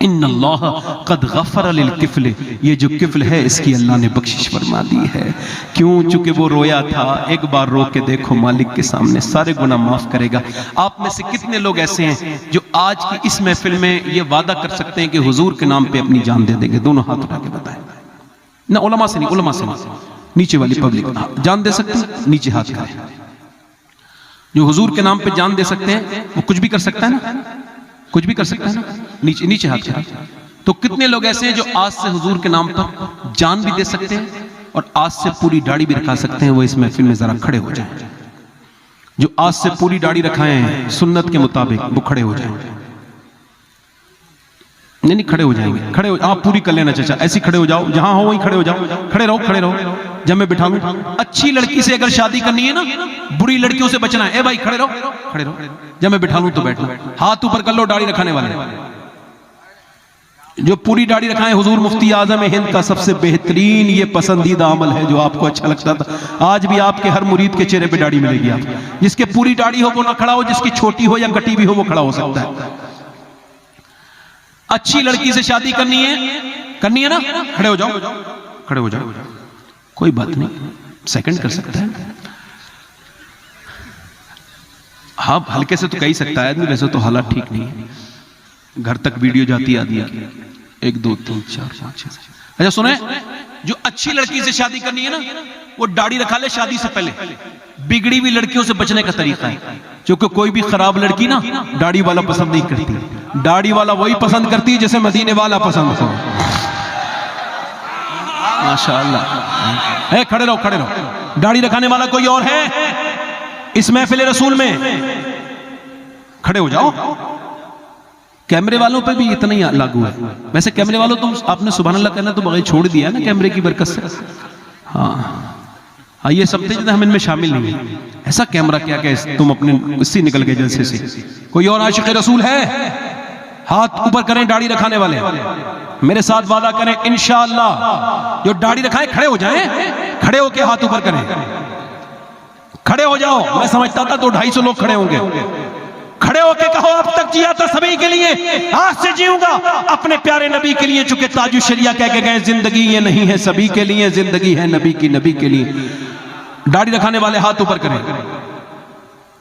ان اللہ قد غفر للکفل، یہ جو کفل ہے اس کی اللہ نے بخشش فرما دی ہے۔ کیوں؟ چونکہ وہ رویا تھا، ایک بار رو کے دیکھو مالک کے سامنے سارے گناہ معاف کرے گا۔ آپ میں سے کتنے لوگ ایسے ہیں جو آج کی اس محفل میں یہ وعدہ کر سکتے ہیں کہ حضور کے نام پہ اپنی جان دے دیں گے؟ دونوں ہاتھ اٹھا کے بتائیں۔ نہ علماء سے نہیں، علماء سے نہیں، نیچے والی پبلک جان دے سکتے ہیں نیچے ہاتھ کریں۔ جو حضور کے نام پہ جان دے سکتے ہیں وہ کچھ بھی کر سکتا ہے نا، کچھ بھی کر سکتا ہے نا، نیچے ہاتھ کریں۔ تو کتنے لوگ ایسے ہیں جو آج سے حضور کے نام پر جان بھی دے سکتے ہیں اور آج سے پوری داڑھی بھی رکھا سکتے ہیں؟ وہ اس محفل میں ذرا کھڑے ہو جائیں۔ جو آج سے پوری داڑھی رکھائے ہیں سنت کے مطابق وہ کھڑے ہو جائیں۔ نہیں کھڑے ہو جائیں گے، کھڑے ہو، آپ پوری کر لینا چاچا، ایسی کھڑے ہو جاؤ، جہاں ہو وہیں کھڑے ہو جاؤ، کھڑے رہو۔ جب میں بٹھا لوں، اچھی لڑکی سے اگر شادی کرنی ہے نا، بری لڑکیوں سے بچنا ہے، اے بھائی کھڑے رہو۔ جب میں بٹھا لوں تو بیٹھنا، ہاتھ اوپر کر لو داڑھی رکھانے والے۔ جو پوری داڑھی رکھائیں حضور مفتی اعظم ہند کا سب سے بہترین یہ پسندیدہ عمل ہے جو آپ کو اچھا لگتا تھا، آج بھی آپ کے ہر مرید کے چہرے پہ داڑھی ملے گی۔ آپ جس کے پوری داڑھی ہو وہ نہ کھڑا ہو، جس کی چھوٹی ہو یا کٹی بھی ہو وہ کھڑا ہو سکتا ہے۔ اچھی لڑکی سے شادی کرنی ہے نا، کھڑے ہو جاؤ، کوئی بات نہیں، سیکنڈ کر سکتا ہے۔ ہاں ہلکے سے تو کہہ سکتا ہے آدمی، ویسے تو حالات ٹھیک نہیں ہے، گھر تک ویڈیو جاتی آدمی کی 1 2 3 4 5 6۔ اچھا سنیں، جو اچھی لڑکی سے شادی کرنی ہے نا وہ داڑھی رکھا لے شادی سے پہلے۔ بگڑی ہوئی لڑکیوں سے بچنے کا طریقہ ہے، کیونکہ کوئی بھی خراب لڑکی نا داڑھی والا پسند نہیں کرتی، داڑھی والا وہی پسند کرتی ہے جیسے مدینے والا پسند ہو۔ ماشاءاللہ، کھڑے رہو، داڑھی رکھانے والا کوئی اور ہے اس محفل رسول میں؟ کھڑے ہو جاؤ. کیمرے والوں پہ بھی اتنا ہی لاگو ہے. ویسے کیمرے والوں تم آپ نے سبحان اللہ کہنا تو بغیر چھوڑ دیا نا کیمرے کی برکت سے. ہاں یہ سمجھتے جیسے ہم ان میں شامل نہیں ہیں. ایسا کیمرہ کیا کہ تم اپنے اس سے نکل گئے جلسے سے. کوئی اور عاشق رسول ہے؟ ہاتھ اوپر کریں داڑھی رکھانے والے, میرے ساتھ وعدہ کریں انشاءاللہ جو داڑھی رکھائیں کھڑے ہو جائیں, کھڑے ہو کے ہاتھ اوپر کریں. کھڑے ہو جاؤ. میں سمجھتا تھا 200-250 لوگ کھڑے ہوں گے. کھڑے ہو کے کہو اب تک جیا تھا سبھی کے لیے, آج سے جیوں گا اپنے پیارے نبی کے لیے, چونکہ تاج الشریعہ کہہ کے گئے زندگی یہ نہیں ہے سبھی کے لیے, زندگی ہے نبی کی, نبی کے لیے. داڑھی رکھانے والے ہاتھ اوپر کریں,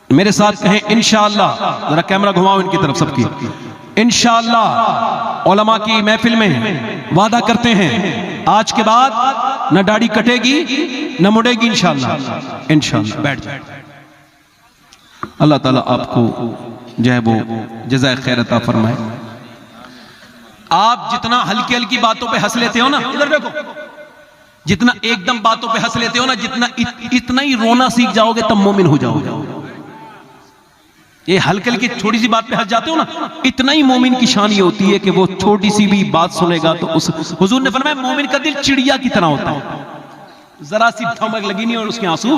میرے ساتھ کہیں انشاءاللہ. ذرا کیمرہ گھماؤ ان کی طرف سب کی. انشاءاللہ علماء کی محفل میں وعدہ کرتے ہیں آج کے بعد نہ داڑھی کٹے گی نہ مڑے گی انشاءاللہ. انشاءاللہ بیٹھ جائے. اللہ تعالیٰ آپ کو جو ہے وہ جزائے خیر عطا فرمائے. آپ جتنا ہلکی ہلکی باتوں پہ ہنس لیتے ہو نا, ادھر دیکھو, جتنا ایک دم باتوں پہ ہنس لیتے ہو نا, جتنا اتنا ہی رونا سیکھ جاؤ گے تب مومن ہو جاؤ گے. یہ ہلکی ہلکی چھوٹی سی بات پہ ہنس جاتے ہو نا, اتنا ہی مومن کی شان یہ ہوتی ہے کہ وہ چھوٹی سی بھی بات سنے گا تو اس حضور نے فرمایا مومن کا دل چڑیا کی طرح ہوتا ہے, ذرا سی ٹھمک لگی نہیں اور اس کے آنسو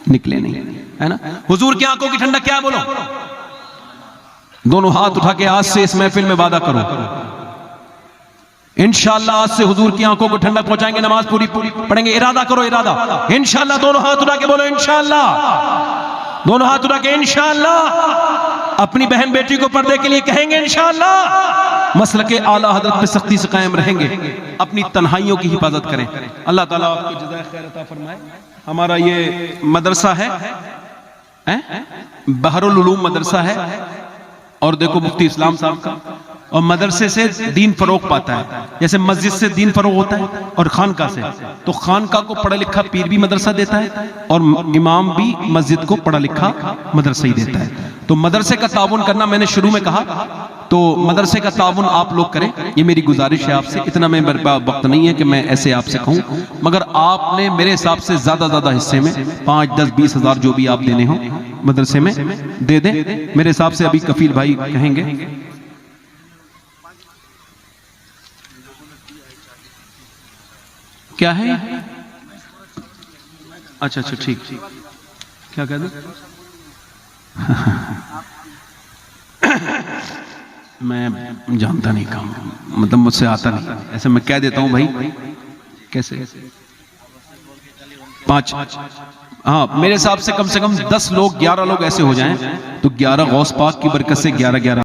نکلے نہیں, ہے نا. حضور کی آنکھوں کی ٹھنڈک کیا ہے بولو. دونوں ہاتھ اٹھا کے آج سے اس محفل میں وعدہ کرو انشاءاللہ آج سے حضور کی آنکھوں کو ٹھنڈک پہنچائیں گے. نماز پوری پڑھیں گے. ارادہ کرو, ارادہ انشاءاللہ. دونوں ہاتھ اٹھا کے بولو انشاءاللہ. دونوں ہاتھ اٹھا کے انشاءاللہ. اپنی بہن بیٹی کو پردے کے لیے کہیں گے انشاءاللہ. مسلک اعلیٰ حضرت پہ سختی سے قائم رہیں گے. اپنی تنہائیوں کی حفاظت کریں. اللہ تعالیٰ آپ کو جزائے خیر عطا فرمائے. ہمارا یہ مدرسہ ہے بحر العلوم مدرسہ ہے, اور دیکھو مفتی اسلام صاحب کا, اور مدرسے سے دین فروغ پاتا ہے. جیسے مسجد سے دین فروغ ہوتا ہے اور خانقاہ سے, تو خانقاہ کو پڑھا لکھا پیر بھی مدرسہ دیتا ہے اور امام بھی مسجد کو پڑھا لکھا مدرسہ ہی دیتا ہے. تو مدرسے کا تعاون کرنا میں نے شروع میں کہا, تو مدرسے کا تعاون آپ لوگ کریں, یہ میری گزارش ہے آپ سے. اتنا میں وقت نہیں ہے کہ میں ایسے آپ سے کہوں, مگر آپ نے میرے حساب سے زیادہ حصے میں 5, 10, 20 ہزار جو بھی آپ دینے ہوں مدرسے میں دے دیں. میرے حساب سے ابھی کفیل بھائی کہیں گے. کیا ہے اچھا ٹھیک, کیا کہہ دیں. میں جانتا نہیں کام, مطلب مجھ سے آتا نہیں, ایسے میں کہہ دیتا ہوں بھائی. کیسے 5, ہاں میرے حساب سے کم 10 لوگ 11 لوگ ایسے ہو جائیں تو 11 غوث پاک کی برکت سے 11